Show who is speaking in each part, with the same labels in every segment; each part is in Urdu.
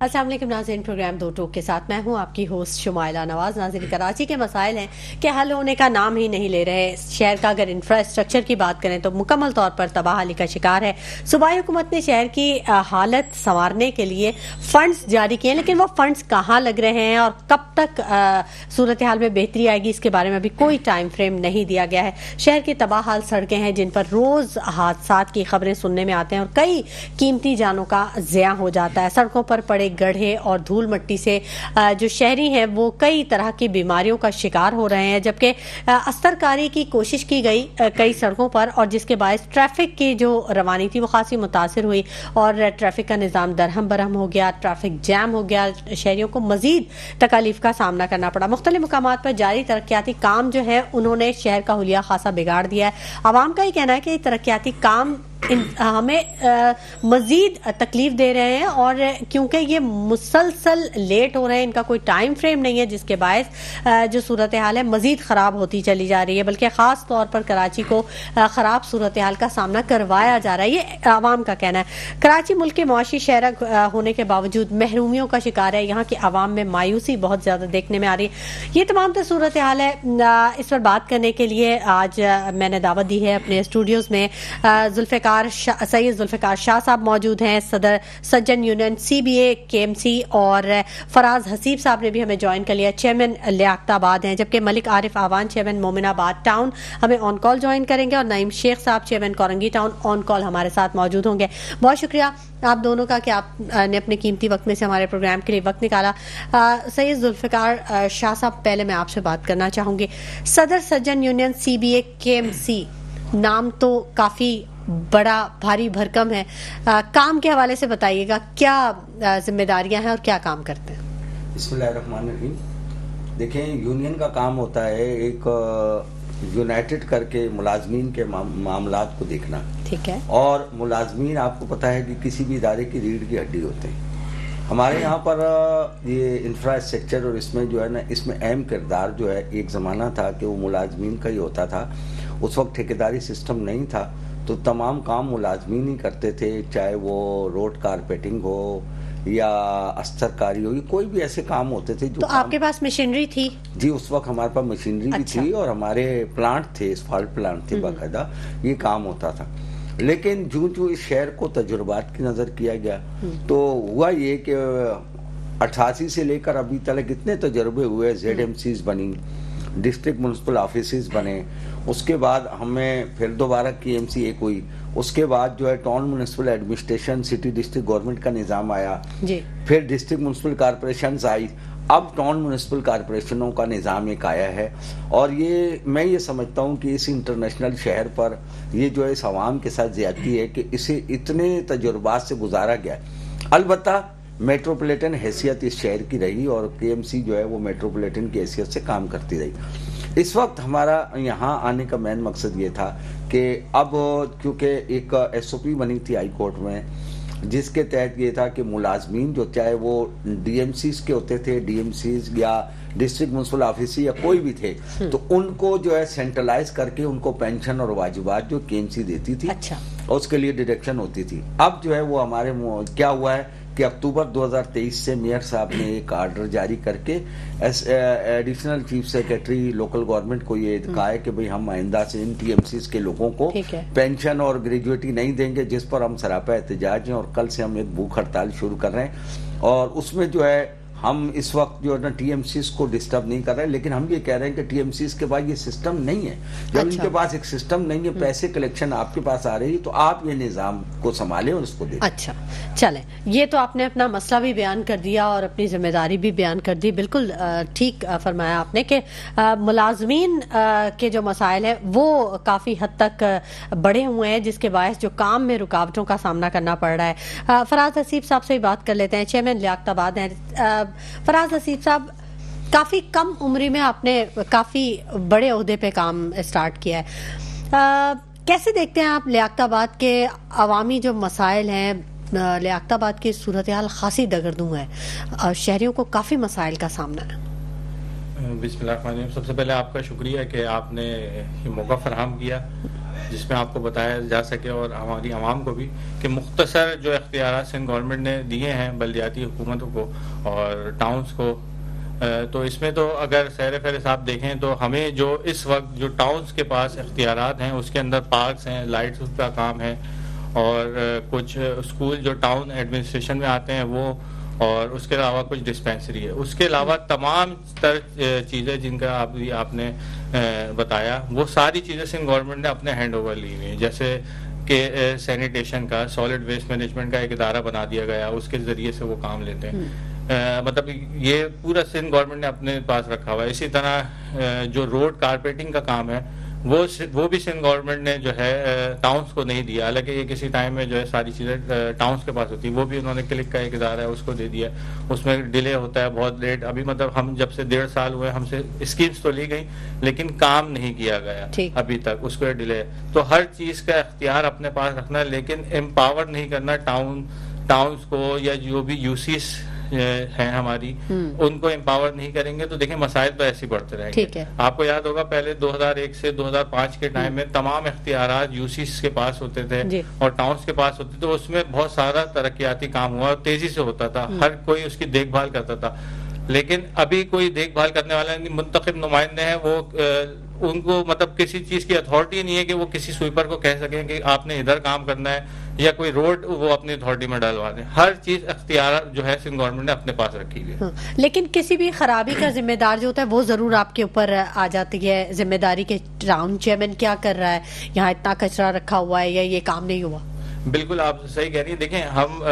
Speaker 1: السلام علیکم ناظرین، پروگرام دو ٹوک کے ساتھ میں ہوں آپ کی ہوسٹ شمائلہ نواز۔ ناظرین، کراچی کے مسائل ہیں کہ حل ہونے کا نام ہی نہیں لے رہے۔ شہر کا اگر انفراسٹرکچر کی بات کریں تو مکمل طور پر تباہی کا شکار ہے۔ صوبائی حکومت نے شہر کی حالت سنوارنے کے لیے فنڈز جاری کیے ہیں، لیکن وہ فنڈز کہاں لگ رہے ہیں اور کب تک صورتحال میں بہتری آئے گی، اس کے بارے میں ابھی کوئی ٹائم فریم نہیں دیا گیا ہے۔ شہر کی تباہ حال سڑکیں ہیں جن پر روز حادثات کی خبریں سننے میں آتے ہیں اور کئی قیمتی جانوں کا ضیاع ہو جاتا ہے۔ سڑکوں پر پڑے گڑھے اور دھول مٹی سے جو شہری ہیں وہ کئی طرح کی بیماریوں کا شکار ہو رہے ہیں، جبکہ استر کاری کی کوشش کی گئی کئی سڑکوں پر، اور جس کے باعث ٹریفک کی جو روانی تھی وہ خاصی متاثر ہوئی اور ٹریفک کا نظام درہم برہم ہو گیا، ٹریفک جام ہو گیا، شہریوں کو مزید تکالیف کا سامنا کرنا پڑا۔ مختلف مقامات پر جاری ترقیاتی کام جو ہے انہوں نے شہر کا حلیہ خاصا بگاڑ دیا ہے۔ عوام کا یہ کہنا ہے کہ ترقیاتی کام ہمیں مزید تکلیف دے رہے ہیں، اور کیونکہ یہ مسلسل لیٹ ہو رہے ہیں، ان کا کوئی ٹائم فریم نہیں ہے، جس کے باعث جو صورتحال ہے مزید خراب ہوتی چلی جا رہی ہے، بلکہ خاص طور پر کراچی کو خراب صورتحال کا سامنا کروایا جا رہا ہے، یہ عوام کا کہنا ہے۔ کراچی ملک کے معاشی شہر ہونے کے باوجود محرومیوں کا شکار ہے، یہاں کی عوام میں مایوسی بہت زیادہ دیکھنے میں آ رہی ہے۔ یہ تمام تو صورتحال ہے، اس پر بات کرنے کے لیے آج میں نے دعوت دی ہے اپنے اسٹوڈیوز میں سید ذوالفقار شاہ صاحب موجود ہیں، صدر سجن یونین CBA KMC، اور فراز حسیب صاحب نے بھی ہمیں جوائن کر لیا، چیئرمین لیاقت آباد ہیں، جبکہ ملک عارف آوان چیئرمین مومن آباد ٹاؤن ہمیں آن کال جوائن کریں گے، اور نعیم شیخ صاحب چیئرمین کورنگی ٹاؤن آن کال ہمارے ساتھ موجود ہوں گے۔ بہت شکریہ آپ دونوں کا کہ آپ نے اپنے قیمتی وقت میں سے ہمارے پروگرام کے لیے وقت نکالا۔ سید ذوالفقار شاہ صاحب، پہلے میں آپ سے بات کرنا چاہوں گی، صدر سجن یونین CBA KMC نام تو کافی بڑا بھاری بھرکم ہے، کام کے حوالے سے بتائیے گا، کیا ذمہ داریاں ہیں اور کیا کام کرتے ہیں؟
Speaker 2: بسم اللہ الرحمن الرحیم۔ دیکھیں، یونین کا کام ہوتا ہے ایک یونائٹڈ کر کے ملازمین کے معاملات کو دیکھنا، ٹھیک ہے، اور ملازمین آپ کو پتہ ہے کہ کسی بھی ادارے کی ریڑھ کی ہڈی ہوتے ہیں۔ ہمارے یہاں پر یہ انفراسٹرکچر اور اس میں جو ہے نا، اس میں اہم کردار جو ہے، ایک زمانہ تھا کہ وہ ملازمین کا ہی ہوتا تھا، اس وقت ٹھیکیداری سسٹم نہیں تھا، تو تمام کام ملازمین ہی کرتے تھے، چاہے وہ روڈ کارپیٹنگ ہو یا استر کاری ہو، کوئی بھی ایسے کام ہوتے تھے جو
Speaker 1: تو آپ کے پاس مشینری تھی؟
Speaker 2: جی، اس وقت ہمارے پاس مشینری بھی تھی اور ہمارے پلانٹ تھے، اسفالٹ پلانٹ تھے، باقاعدہ یہ کام ہوتا تھا۔ لیکن جو اس شہر کو تجربات کی نظر کیا گیا تو ہوا یہ کہ 88 سے لے کر ابھی تک اتنے تجربے ہوئے، ZMCs بنی، ڈسٹرکٹ میونسپل آفیسز بنے، اس کے بعد ہمیں پھر دوبارہ KMC ایک ہوئی، اس کے بعد جو ہے town municipal administration city district government کا نظام آیا، پھر ڈسٹرکٹ میونسپل کارپوریشنز آئی، اب ٹاؤن میونسپل کارپوریشنوں کا نظام ایک آیا ہے، اور میں یہ سمجھتا ہوں کہ اس انٹرنیشنل شہر پر یہ جو ہے اس عوام کے ساتھ زیادتی ہے کہ اسے اتنے تجربات سے گزارا گیا۔ البتہ میٹروپولیٹن حیثیت اس شہر کی رہی، اور KMC جو ہے وہ میٹروپولیٹن کی حیثیت سے کام کرتی رہی۔ اس وقت ہمارا یہاں آنے کا مین مقصد یہ تھا کہ اب کیونکہ ایک SOP بنی تھی ہائی کورٹ میں، جس کے تحت یہ تھا کہ ملازمین جو چاہے وہ DMCs کے ہوتے تھے، DMCs یا ڈسٹرکٹ میونسپل آفیس یا کوئی بھی تھے، تو ان کو جو ہے سینٹرلائز کر کے ان کو پینشن اور واجبات جو KMC دیتی تھی، اور اس کے لیے ڈیڈکشن ہوتی تھی۔ اب جو ہے وہ ہمارے کیا ہوا ہے کہ اکتوبر 2023 سے میئر صاحب نے ایک آرڈر جاری کر کے additional chief secretary local government کو یہ کہا ہے کہ بھئی ہم آئندہ سے ان TMCs کے لوگوں کو پینشن اور گریجویٹی نہیں دیں گے، جس پر ہم سراپا احتجاج ہیں، اور کل سے ہم ایک بھوک ہڑتال شروع کر رہے ہیں، اور اس میں جو ہے ہم اس وقت جو ہے نا TMCs کو ڈسٹرب نہیں کر رہے، لیکن ہم یہ کہہ رہے ہیں کہ TMCs کے پاس یہ سسٹم نہیں ہے۔ جب ان کے پاس ایک سسٹم نہیں ہے، پیسے کلیکشن آپ کے پاس آ رہی ہے، تو آپ یہ نظام کو سنبھالیں اور اس کو دیکھیں۔
Speaker 1: اچھا، چلیں، یہ تو آپ نے اپنا مسئلہ بھی بیان کر دیا اور اپنی ذمہ داری بھی بیان کر دی، بالکل ٹھیک فرمایا آپ نے کہ ملازمین کے جو مسائل ہیں وہ کافی حد تک بڑے ہوئے ہیں، جس کے باعث جو کام میں رکاوٹوں کا سامنا کرنا پڑ رہا ہے۔ فراز حسیب صاحب سے بات کر لیتے ہیں، چیئرمین لیاقت آباد ہیں۔ فراز حسیب صاحب، کافی کم عمری میں آپ نے کافی بڑے عہدے پہ کام اسٹارٹ کیا ہے، کیسے دیکھتے ہیں آپ لیاقت آباد کے عوامی جو مسائل ہیں؟ لیاقت آباد کی صورتحال خاصی دگردوں ہے، شہریوں کو کافی مسائل کا سامنا ہے۔
Speaker 3: بسم اللہ الرحمن الرحیم۔ سب سے پہلے آپ کا شکریہ کہ آپ نے یہ موقع فراہم کیا جس میں آپ کو بتایا جا سکے اور ہماری عوام کو بھی کہ مختصر جو اختیارات سندھ گورنمنٹ نے دیے ہیں بلدیاتی حکومتوں کو اور ٹاؤنز کو، تو اس میں تو اگر سیر فہرست آپ دیکھیں تو ہمیں جو اس وقت جو ٹاؤنز کے پاس اختیارات ہیں اس کے اندر پارکس ہیں، لائٹس کا کام ہے، اور کچھ اسکول جو ٹاؤن ایڈمنسٹریشن میں آتے ہیں وہ، اور اس کے علاوہ کچھ ڈسپینسری ہے. اس کے علاوہ تمام تر چیزیں جن کا آپ نے بتایا وہ ساری چیزیں سندھ گورنمنٹ نے اپنے ہینڈ اوور لی ہوئی ہیں، جیسے کہ سینیٹیشن کا، سالڈ ویسٹ مینجمنٹ کا ایک ادارہ بنا دیا گیا، اس کے ذریعے سے وہ کام لیتے ہیں. مطلب یہ پورا سندھ گورنمنٹ نے اپنے پاس رکھا ہوا ہے. اسی طرح جو روڈ کارپیٹنگ کا کام ہے وہ بھی سندھ گورنمنٹ نے جو ہے ٹاؤنز کو نہیں دیا، حالانکہ یہ کسی ٹائم میں جو ہے ساری چیزیں ٹاؤنز کے پاس ہوتی ہیں، وہ بھی انہوں نے کلک کا ایک ادارہ ہے اس کو دے دیا. اس میں ڈیلے ہوتا ہے بہت لیٹ. ابھی مطلب ہم جب سے 1.5 سال ہوئے ہم سے اسکیمز تو لی گئی لیکن کام نہیں کیا گیا ابھی تک، اس کو ڈیلے. تو ہر چیز کا اختیار اپنے پاس رکھنا، لیکن امپاور نہیں کرنا ٹاؤنز کو، یا جو بھی یوسیز ہیں ہماری ان کو امپاور نہیں کریں گے تو دیکھیں مسائل تو ایسے بڑھتے رہیں گے. آپ کو یاد ہوگا پہلے 2001 سے 2005 کے ٹائم میں تمام اختیارات یوسیز کے پاس ہوتے تھے اور ٹاؤنز کے پاس ہوتے تھے. اس میں بہت سارا ترقیاتی کام ہوا اور تیزی سے ہوتا تھا، ہر کوئی اس کی دیکھ بھال کرتا تھا. لیکن ابھی کوئی دیکھ بھال کرنے والا نہیں. منتخب نمائندے ہیں وہ، ان کو مطلب کسی چیز کی اتھارٹی نہیں ہے کہ وہ کسی سویپر کو کہہ سکیں کہ آپ نے ادھر کام کرنا ہے، یا کوئی روڈ وہ اپنی اتھارٹی میں ڈلوا دیں. ہر چیز اختیار جو ہے سندھ گورنمنٹ نے اپنے پاس رکھی ہوئی ہے.
Speaker 1: لیکن کسی بھی خرابی کا ذمہ دار جو ہوتا ہے وہ ضرور آپ کے اوپر آ جاتی ہے ذمہ داری کہ ٹاؤن چیئرمین کیا کر رہا ہے، یہاں اتنا کچرا رکھا ہوا ہے یا یہ کام نہیں ہوا.
Speaker 3: بالکل آپ صحیح کہہ رہی ہیں. دیکھیں ہم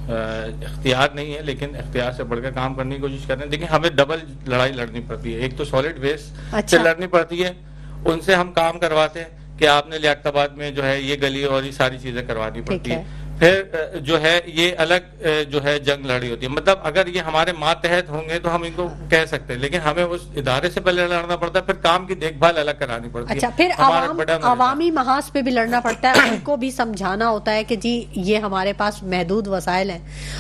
Speaker 3: اختیار نہیں ہے لیکن اختیار سے بڑھ کر کام کرنے کی کوشش کر رہے ہیں. دیکھیں ہمیں ڈبل لڑائی لڑنی پڑتی ہے. ایک تو سالڈ ویسٹ سے لڑنی پڑتی ہے، ان سے ہم کام کرواتے ہیں کہ آپ نے لیاقت آباد میں جو ہے یہ گلی اور یہ ساری چیزیں کروانی پڑتی ہے. پھر جو ہے یہ الگ جو ہے جنگ لڑی ہوتی ہے. مطلب اگر یہ ہمارے ماتحت ہوں گے تو ہم ان کو کہہ سکتے ہیں، لیکن ہمیں اس ادارے سے پہلے لڑنا پڑتا ہے، پھر کام کی دیکھ بھال الگ کرانی پڑتی ہے.
Speaker 1: اچھا، پھر عوامی محاذ پہ بھی لڑنا پڑتا ہے، ان کو بھی سمجھانا ہوتا ہے کہ جی یہ ہمارے پاس محدود وسائل ہیں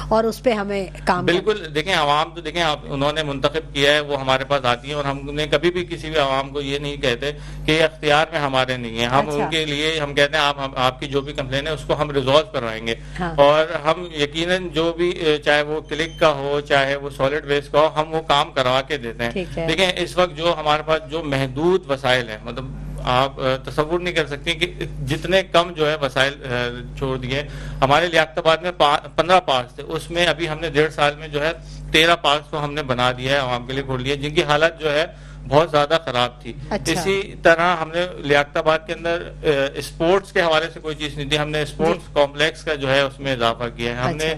Speaker 1: اور اس پہ ہمیں کام.
Speaker 3: بالکل. دیکھیں عوام تو دیکھیں انہوں نے منتخب کیا ہے، وہ ہمارے پاس آتی ہیں، اور ہم نے کبھی بھی کسی بھی عوام کو یہ نہیں کہتے کہ یہ اختیار میں ہمارے نہیں ہے. ہم ان کے لیے ہم کہتے ہیں آپ کی جو بھی کمپلین ہے اس کو ہم ریزالو کروائیں گے. اور ہم یقیناً جو بھی چاہے وہ کلک کا ہو چاہے وہ سالڈ ویسٹ کا ہو، ہم وہ کام کروا کے دیتے ہیں. دیکھیں اس وقت جو ہمارے پاس جو محدود وسائل ہیں، مطلب آپ تصور نہیں کر سکتے کہ جتنے کم جو ہے وسائل چھوڑ دیے. ہمارے لیاقت آباد میں 15 پارکس تھے، اس میں ابھی ہم نے 1.5 سال میں جو ہے 13 پارکس کو ہم نے بنا دیا ہے، عوام کے لیے کھول دیا، جن کی حالت جو ہے بہت زیادہ خراب تھی. اسی طرح ہم نے لیاقت آباد کے اندر اسپورٹس کے حوالے سے کوئی چیز نہیں تھی، ہم نے اسپورٹس کمپلیکس کا جو ہے اس میں اضافہ کیا ہے. ہم نے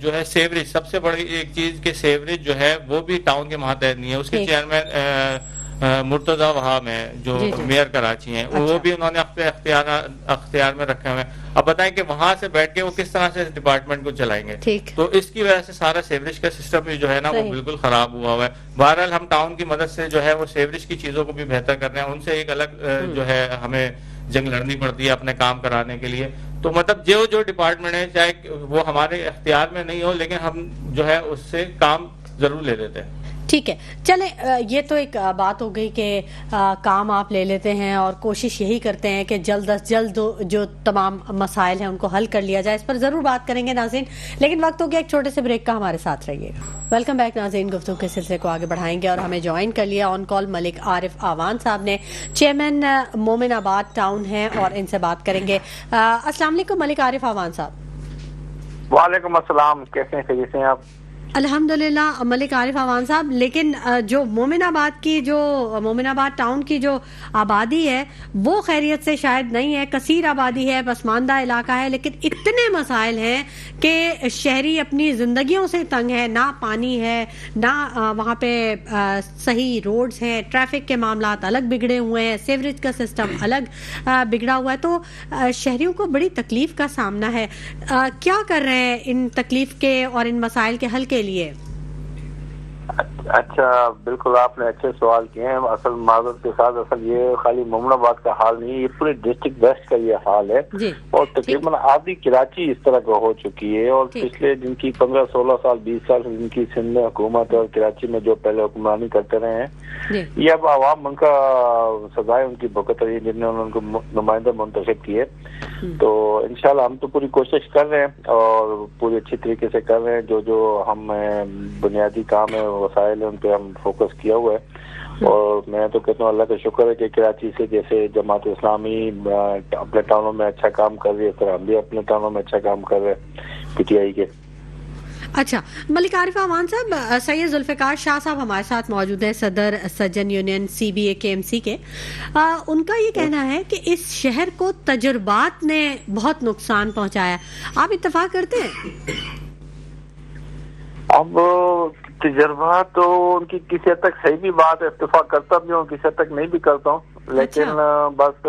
Speaker 3: جو ہے سیوریج، سب سے بڑی ایک چیز کہ سیوریج جو ہے وہ بھی ٹاؤن کے ماتحت نہیں ہے. اس کے چیئرمین مرتضی وہاب ہیں جو میئر کراچی ہیں، وہ بھی انہوں نے اختیار میں رکھے ہوئے ہیں. اب بتائیں کہ وہاں سے بیٹھ کے وہ کس طرح سے ڈپارٹمنٹ کو چلائیں گے. تو اس کی وجہ سے سارا سیوریج کا سسٹم بھی جو ہے نا وہ بالکل خراب ہوا ہے. بہرحال ہم ٹاؤن کی مدد سے جو ہے وہ سیوریج کی چیزوں کو بھی بہتر کر رہے ہیں. ان سے ایک الگ جو ہے ہمیں جنگ لڑنی پڑتی ہے اپنے کام کرانے کے لیے. تو مطلب جو ڈپارٹمنٹ ہے چاہے وہ ہمارے اختیار میں نہیں ہو، لیکن ہم جو ہے اس سے کام ضرور لے لیتے ہیں.
Speaker 1: ٹھیک ہے، چلیں یہ تو ایک بات ہو گئی کہ کام آپ لے لیتے ہیں اور کوشش یہی کرتے ہیں کہ جلد از جلد جو تمام مسائل ہیں ان کو حل کر لیا جائے. اس پر ضرور بات کریں گے ناظرین، لیکن وقت ہو گیا ایک چھوٹے سے بریک کا. ہمارے ساتھ رہیے گا. ویلکم بیک ناظرین. گفتگو کے سلسلے کو آگے بڑھائیں گے اور ہمیں جوائن کر لیا آن کال ملک عارف آوان صاحب نے، چیئرمین مومن آباد ٹاؤن ہیں، اور ان سے بات کریں گے. السلام علیکم ملک عارف آوان صاحب.
Speaker 4: وعلیکم السلام، کیسے ہیں؟ خیریت سے ہیں آپ؟
Speaker 1: الحمدللہ ملک عارف آوان صاحب. لیکن جو مومن آباد ٹاؤن کی جو آبادی ہے وہ خیریت سے شاید نہیں ہے. کثیر آبادی ہے، پسماندہ علاقہ ہے، لیکن اتنے مسائل ہیں کہ شہری اپنی زندگیوں سے تنگ ہے. نہ پانی ہے، نہ وہاں پہ صحیح روڈز ہیں، ٹریفک کے معاملات الگ بگڑے ہوئے ہیں، سیوریج کا سسٹم الگ بگڑا ہوا ہے. تو شہریوں کو بڑی تکلیف کا سامنا ہے. کیا کر رہے ہیں ان تکلیف کے اور ان مسائل کے حل کے لیے؟
Speaker 4: اچھا بالکل آپ نے اچھے سوال کیے ہیں. اصل معذرت کے ساتھ اصل یہ خالی مومن آباد کا حال نہیں, یہ پورے ڈسٹرکٹ ویسٹ کا یہ حال ہے
Speaker 1: جی.
Speaker 4: اور تقریباً آدھی کراچی اس طرح کا ہو چکی ہے. اور پچھلے جن کی 15-16 سال 20 سال جن کی سندھ میں حکومت اور کراچی میں جو پہلے حکمرانی کرتے رہے ہیں, یہ اب عوام ان کا سزائے ان کی بھگت رہی ہے جن نے ان کو نمائندہ منتخب کیے. تو انشاءاللہ ہم تو پوری کوشش کر رہے ہیں اور پوری اچھی طریقے سے کر رہے ہیں. جو ہم بنیادی کام ہے وسائل ہیں ان پہ ہم فوکس کیا ہوا ہے. اور میں تو کہتا ہوں اللہ کا شکر ہے کہ کراچی سے جیسے جماعت اسلامی اپنے ٹاؤنوں میں اچھا کام کر رہی ہے, اس طرح ہم بھی اپنے ٹاؤنوں میں اچھا کام کر رہے ہیں پی ٹی آئی کے.
Speaker 1: اچھا ملک عارف امان صاحب, سید ذوالفقار شاہ صاحب ہمارے ساتھ موجود ہیں, صدر سجن یونین سی بی اے کے ایم سی کے. ان کا یہ کہنا ہے کہ اس شہر کو تجربات نے بہت نقصان پہنچایا. آپ اتفاق کرتے ہیں؟
Speaker 4: اب تجربات تو ان کی کسی حد تک صحیح بھی بات ہے, اتفاق کرتا بھی ہوں, کسی حد تک نہیں بھی کرتا ہوں. لیکن بس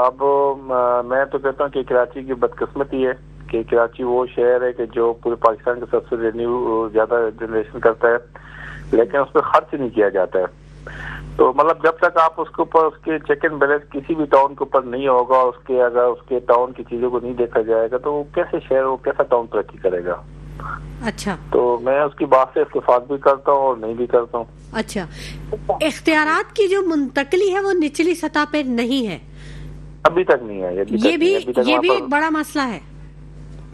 Speaker 4: اب میں تو کہتا ہوں کہ کراچی کی بدقسمتی ہے کہ کراچی وہ شہر ہے کہ جو پورے پاکستان کے سب سے ریونیو زیادہ جنریشن کرتا ہے, لیکن اس پہ خرچ نہیں کیا جاتا ہے. تو مطلب جب تک آپ اس کے اوپر اس کے چیک اینڈ بیلنس کسی بھی ٹاؤن کے اوپر نہیں ہوگا, اس کے اگر اس کے ٹاؤن کی چیزوں کو نہیں دیکھا جائے گا تو وہ کیسے شہر, وہ کیسا ٹاؤن ترقی کرے گا.
Speaker 1: اچھا,
Speaker 4: تو میں اس کی بات سے اتفاق بھی کرتا ہوں اور نہیں بھی کرتا ہوں.
Speaker 1: اچھا, اختیارات کی جو منتقلی ہے وہ نچلی سطح پہ نہیں ہے,
Speaker 4: ابھی تک نہیں ہے.
Speaker 1: یہ بھی ایک بڑا مسئلہ ہے,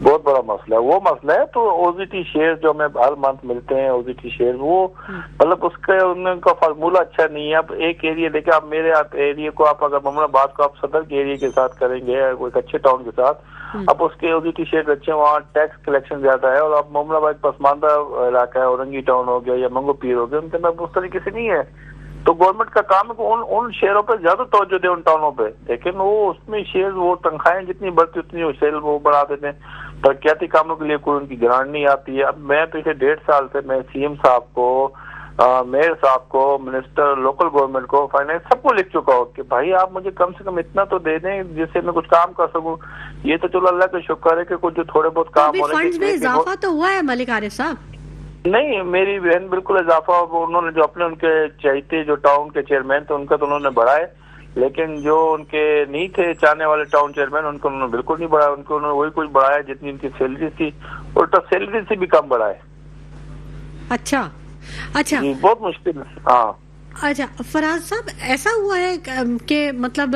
Speaker 4: بہت بڑا مسئلہ ہے. وہ مسئلہ ہے تو او زی ٹی شیئر جو ہمیں ہر منتھ ملتے ہیں, او زی ٹی شیئر, وہ مطلب اس کا ان کا فارمولہ اچھا نہیں ہے. اب ایک ایریا دیکھیں, آپ میرے ایریا کو آپ اگر محمد آباد کو آپ صدر کے ایریا کے ساتھ کریں گے ایک اچھے ٹاؤن کے ساتھ, اب اس کے او زی ٹی شیئر اچھے, وہاں ٹیکس کلیکشن زیادہ ہے. اور اب محمد آباد پسماندہ علاقہ ہے, اورنگی ٹاؤن ہو گیا یا منگو پیر ہو گیا, ان کے اندر اس طریقے سے نہیں ہے. تو گورنمنٹ کا کام ہے کہ ان شہروں پہ زیادہ توجہ دے, ان ٹاؤنوں پہ. لیکن وہ اس میں شیئر, وہ تنخواہیں جتنی بڑھتی اتنی شیئر وہ بڑھا دیتے ہیں. ترقیاتی کاموں کے لیے کوئی ان کی گرانٹ نہیں آتی ہے. اب میں پچھلے 1.5 سال سے میں سی ایم صاحب کو, میئر صاحب کو, منسٹر لوکل گورنمنٹ کو, فائنانس سب کو لکھ چکا ہوں کہ بھائی آپ مجھے کم سے کم اتنا تو دے دیں جس سے میں کچھ کام کر سکوں. یہ تو چلو اللہ کا شکر ہے کہ کچھ جو تھوڑے بہت کام ہو رہے ہیں.
Speaker 1: فنڈز میں اضافہ تو ہوا ہے ملک عارف صاحب؟
Speaker 4: نہیں, میری بہن بالکل اضافہ انہوں نے جو اپنے ان کے چاہتے جو ٹاؤن کے چیئرمین تھے ان کا تو انہوں نے بڑھائے, لیکن جو ان کے نہیں تھے چاہنے والے ٹاؤن چیئرمین ان کو انہوں نے بالکل نہیں بڑھایا. ان کو انہوں نے وہی کچھ بڑھایا جتنی ان کی سیلری تھی, الٹا سیلری سے بھی کم بڑھائے.
Speaker 1: اچھا اچھا,
Speaker 4: بہت مشکل ہے. ہاں
Speaker 1: اچھا فراز صاحب, ایسا ہوا ہے کہ مطلب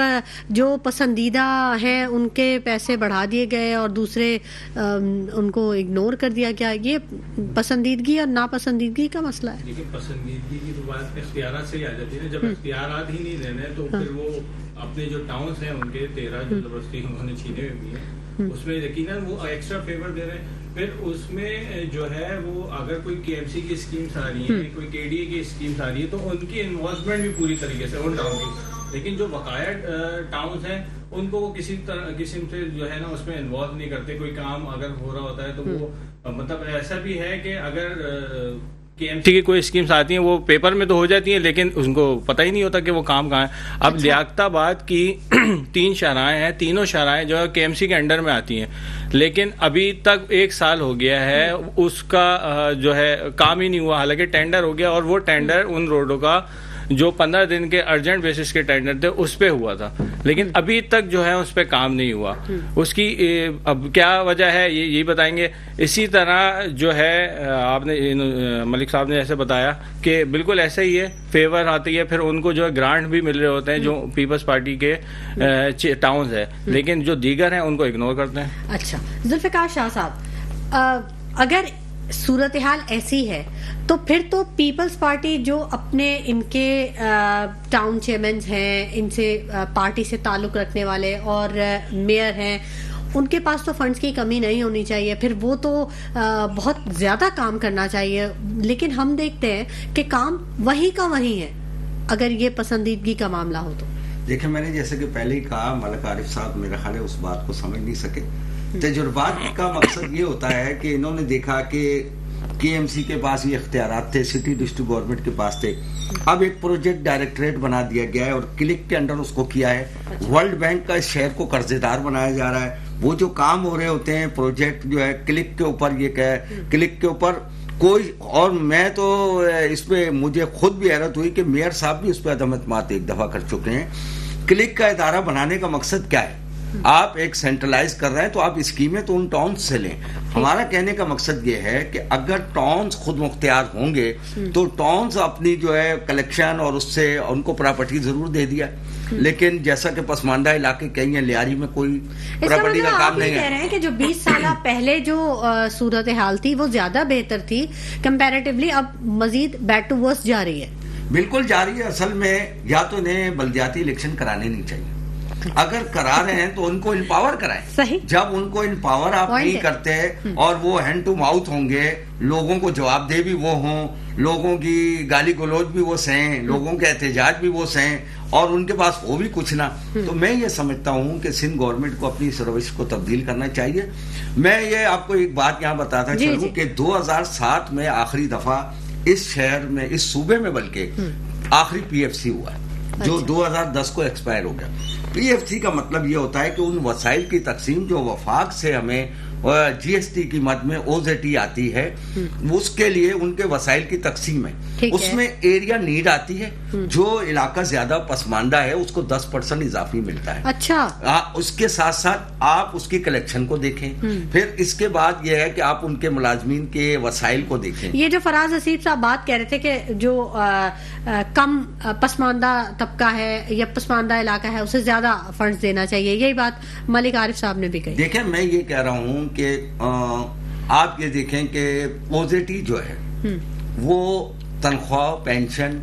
Speaker 1: جو پسندیدہ ہیں ان کے پیسے بڑھا دیے گئے اور دوسرے ان کو اگنور کر دیا گیا, یہ پسندیدگی اور ناپسندیدگی کا مسئلہ ہے؟
Speaker 3: لیکن پسندیدگی کی تو بات اختیارات سے ہی آ جاتی ہے. جب اختیارات ہی نہیں دینے تو پھر وہ اپنے جو ٹاؤنس ہیں ان کے 13 جو زبردستی انہوں نے چھینے ہوئے ہیں اس میں یقیناً وہ ایکسٹرا فیور دے رہے ہیں. پھر اس میں جو ہے وہ اگر کوئی کے ایم سی کی اسکیمس آ رہی ہیں, کوئی کے ڈی اے کی اسکیمس آ رہی ہے, تو ان کی انویسٹمنٹ بھی پوری طریقے سے ان ٹاؤن کی. لیکن جو بقایا ٹاؤنس ہیں ان کو وہ کسی قسم سے جو ہے نا اس میں انوالو نہیں کرتے. کوئی کام اگر ہو رہا ہوتا ہے تو وہ مطلب ایسا بھی ہے کہ اگر کے ایم سی کی کوئی اسکیمس آتی ہیں وہ پیپر میں تو ہو جاتی ہیں لیکن ان کو پتہ ہی نہیں ہوتا کہ وہ کام کہاں ہے. اب لیاقت آباد کی 3 شاہراہیں ہیں, تینوں شاہراہیں جو ہے کے ایم سی کے انڈر میں آتی ہیں, لیکن ابھی تک 1 سال ہو گیا ہے اس کا جو ہے کام ہی نہیں ہوا. حالانکہ ٹینڈر ہو گیا اور وہ ٹینڈر ان روڈوں کا جو 15 دن کے ارجنٹ بیسس کے ٹینڈر تھے اس پہ ہوا تھا, لیکن ابھی تک جو ہے اس پہ کام نہیں ہوا. اس کی اب کیا وجہ ہے یہی بتائیں گے. اسی طرح جو ہے آپ نے ملک صاحب نے ایسے بتایا کہ بالکل ایسا ہی ہے, فیور آتی ہے, پھر ان کو جو ہے گرانٹ بھی مل رہے ہوتے ہیں جو پیپلز پارٹی کے ٹاؤنز ہے, لیکن جو دیگر ہیں ان کو اگنور کرتے ہیں.
Speaker 1: اچھا ذوالفقار شاہ صاحب, اگر صورتحال ایسی ہے تو پھر تو پیپلز پارٹی جو اپنے ان کے ٹاؤن چیئرمینز ہیں, ان سے پارٹی سے تعلق رکھنے والے اور میئر ہیں, ان کے پاس تو فنڈز کی کمی نہیں ہونی چاہیے, پھر وہ تو بہت زیادہ کام کرنا چاہیے. لیکن ہم دیکھتے ہیں کہ کام وہی کا وہی ہے اگر یہ پسندیدگی کا معاملہ ہو تو.
Speaker 2: دیکھیں میں نے جیسے کہ پہلے ہی کہا, ملک عارف صاحب میرا خیال ہے اس بات کو سمجھ نہیں سکے. تجربات کا مقصد یہ ہوتا ہے کہ انہوں نے دیکھا کہ کے ایم سی کے پاس یہ اختیارات تھے, سٹی ڈسٹرکٹ گورنمنٹ کے پاس تھے. اب ایک پروجیکٹ ڈائریکٹریٹ بنا دیا گیا ہے اور کلک کے انڈر اس کو کیا ہے. ورلڈ بینک کا اس شہر کو قرضے دار بنایا جا رہا ہے. وہ جو کام ہو رہے ہوتے ہیں پروجیکٹ جو ہے کلک کے اوپر, یہ کہ کلک کے اوپر کوئی. اور میں تو اس پہ مجھے خود بھی حیرت ہوئی کہ میئر صاحب بھی اس پہ عدم اعتماد ایک دفعہ کر چکے ہیں. کلک کا ادارہ بنانے کا مقصد کیا ہے؟ آپ ایک سینٹرلائز کر رہے ہیں تو آپ اسکیمیں تو ان ٹاؤنز سے لیں. ہمارا کہنے کا مقصد یہ ہے کہ اگر ٹاؤنز خود مختار ہوں گے تو ٹاؤنز اپنی جو ہے کلیکشن اور اس سے ان کو پراپرٹی ضرور دے دیا. لیکن جیسا کہ پسماندہ علاقے کہیں ہیں لیاری میں کوئی پراپرٹی کا کام نہیں ہے.
Speaker 1: کہہ رہے ہیں کہ جو 20 سالہ پہلے جو صورتحال تھی وہ زیادہ بہتر تھی کمپیریٹیولی، اب مزید بیڈ ٹو ورس جا رہی ہے.
Speaker 2: بالکل جاری ہے. اصل میں یا تو انہیں بلدیاتی الیکشن کرانے نہیں چاہیے. اگر کرا رہے ہیں تو ان کو امپاور کرائیں.
Speaker 1: صحیح.
Speaker 2: جب ان کو امپاور آپ نہیں کرتے اور وہ ہینڈ ٹو ماؤتھ ہوں گے، لوگوں کو جواب دہ بھی وہ ہوں، لوگوں کی گالی گلوچ بھی وہ سہیں، لوگوں کے احتجاج بھی وہ سہیں، اور ان کے پاس وہ بھی کچھ نہ، تو میں یہ سمجھتا ہوں کہ سندھ گورنمنٹ کو اپنی اس روش کو تبدیل کرنا چاہیے. میں یہ آپ کو ایک بات یہاں بتاتا چلوں کہ 2007 میں آخری دفعہ اس شہر میں، اس صوبے میں بلکہ آخری پی ایف سی ہوا ہے جو 2010 کو ایکسپائر ہو گیا. پی ایف سی کا مطلب یہ ہوتا ہے کہ ان وسائل کی تقسیم جو وفاق سے ہمیں جی ایس ٹی کی مد میں او زیڈ ٹی آتی ہے، اس کے لیے ان کے وسائل کی تقسیم ہے. اس میں ایریا نیڈ آتی ہے، جو علاقہ زیادہ پسماندہ ہے اس کو 10% اضافی ملتا ہے.
Speaker 1: اچھا.
Speaker 2: اس کے ساتھ ساتھ آپ اس کی کلیکشن کو دیکھیں. پھر اس کے بعد یہ ہے کہ آپ ان کے ملازمین کے وسائل کو دیکھیں.
Speaker 1: یہ جو فراز حسیب صاحب بات کہہ رہے تھے کہ جو کم پسماندہ طبقہ ہے یا پسماندہ علاقہ ہے اسے زیادہ فنڈز دینا چاہیے، یہی بات ملک عارف صاحب نے بھی کہی.
Speaker 2: دیکھیں میں یہ کہہ رہا ہوں کہ آپ یہ دیکھیں کہ پوزیٹی جو ہے وہ تنخواہ، پینشن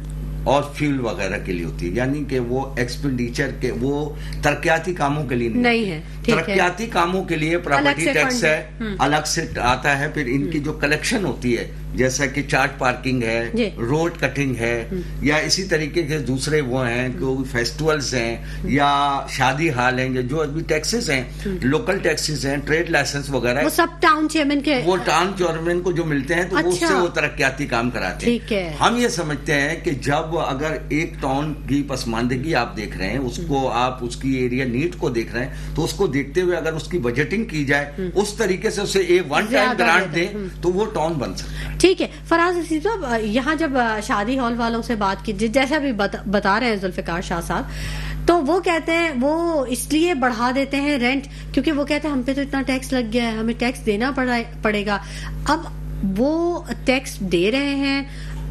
Speaker 2: اور فیول وغیرہ کے لیے ہوتی ہے، یعنی کہ وہ ایکسپینڈیچر کے، وہ ترقیاتی کاموں کے لیے نہیں ہے. ترقیاتی کاموں کے لیے پراپرٹی ٹیکس ہے، الگ سے آتا ہے. پھر ان کی جو کلیکشن ہوتی ہے جیسا کہ چارج پارکنگ ہے، روڈ کٹنگ ہے، یا اسی طریقے کے دوسرے وہ ہیں کہ فیسٹیولز ہیں یا شادی ہال ہیں، جو ابھی ٹیکسز ہیں، لوکل ٹیکسز ہیں، ٹریڈ لائسنس وغیرہ،
Speaker 1: وہ سب ٹاؤن چیئرمین کے، وہ
Speaker 2: ٹاؤن چیئرمین کو جو ملتے ہیں تو اس سے وہ ترقیاتی کام کراتے ہیں. ہم یہ سمجھتے ہیں کہ جب اگر ایک ٹاؤن کی پسماندگی آپ دیکھ رہے ہیں، اس کو آپ اس کی ایریا نیڈ کو دیکھ رہے ہیں، تو اس کو دیکھتے ہوئے اگر اس کی بجٹنگ کی جائے اس طریقے سے اسے ایک ون ٹائم گرانٹ دیں تو وہ ٹاؤن بن سکتا ہے.
Speaker 1: ٹھیک ہے. فراز حسیب صاحب، یہاں جب شادی ہال والوں سے بات کی، جیسا بھی بتا رہے ہیں ذوالفقار شاہ صاحب، تو وہ کہتے ہیں وہ اس لیے بڑھا دیتے ہیں رینٹ کیونکہ وہ کہتے ہیں ہم پہ تو اتنا ٹیکس لگ گیا ہے، ہمیں ٹیکس دینا پڑے گا. اب وہ ٹیکس دے رہے ہیں،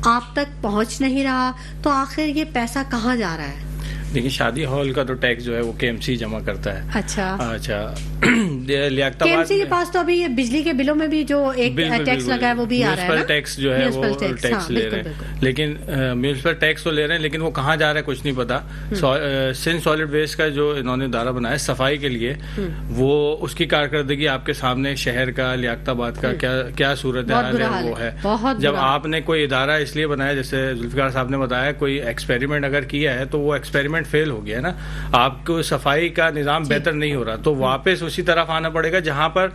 Speaker 1: آپ تک پہنچ نہیں رہا، تو آخر یہ پیسہ کہاں جا رہا ہے؟
Speaker 3: دیکھیے شادی ہال کا تو ٹیکس جو ہے وہ کے ایم سی جمع کرتا ہے.
Speaker 1: اچھا.
Speaker 3: لیاقت
Speaker 1: کے ایم سی کے پاس تو ابھی یہ بجلی کے بلوں میں بھی جو ایک ٹیکس لگا ہے وہ بھی آ رہا ہے.
Speaker 3: میونسپل ٹیکس جو ہے وہ ٹیکس لے رہے ہیں، لیکن میونسپل ٹیکس تو لے رہے ہیں لیکن وہ کہاں جا رہا ہے کچھ نہیں پتا. سندھ سالڈ ویسٹ کا جو انہوں نے ادارہ بنایا صفائی کے لیے، وہ اس کی کارکردگی آپ کے سامنے شہر کا، لیاقت آباد کا کیا صورت حال ہے وہ ہے. جب آپ نے کوئی ادارہ اس لیے بنایا، جیسے ذوالفقار صاحب نے بتایا، کوئی ایکسپیریمنٹ اگر کیا ہے تو وہ ایکسپیریمنٹ فیل ہو گیا ہے نا. آپ کو صفائی کا نظام بہتر نہیں ہو رہا تو واپس اسی طرف آنا پڑے گا جہاں پر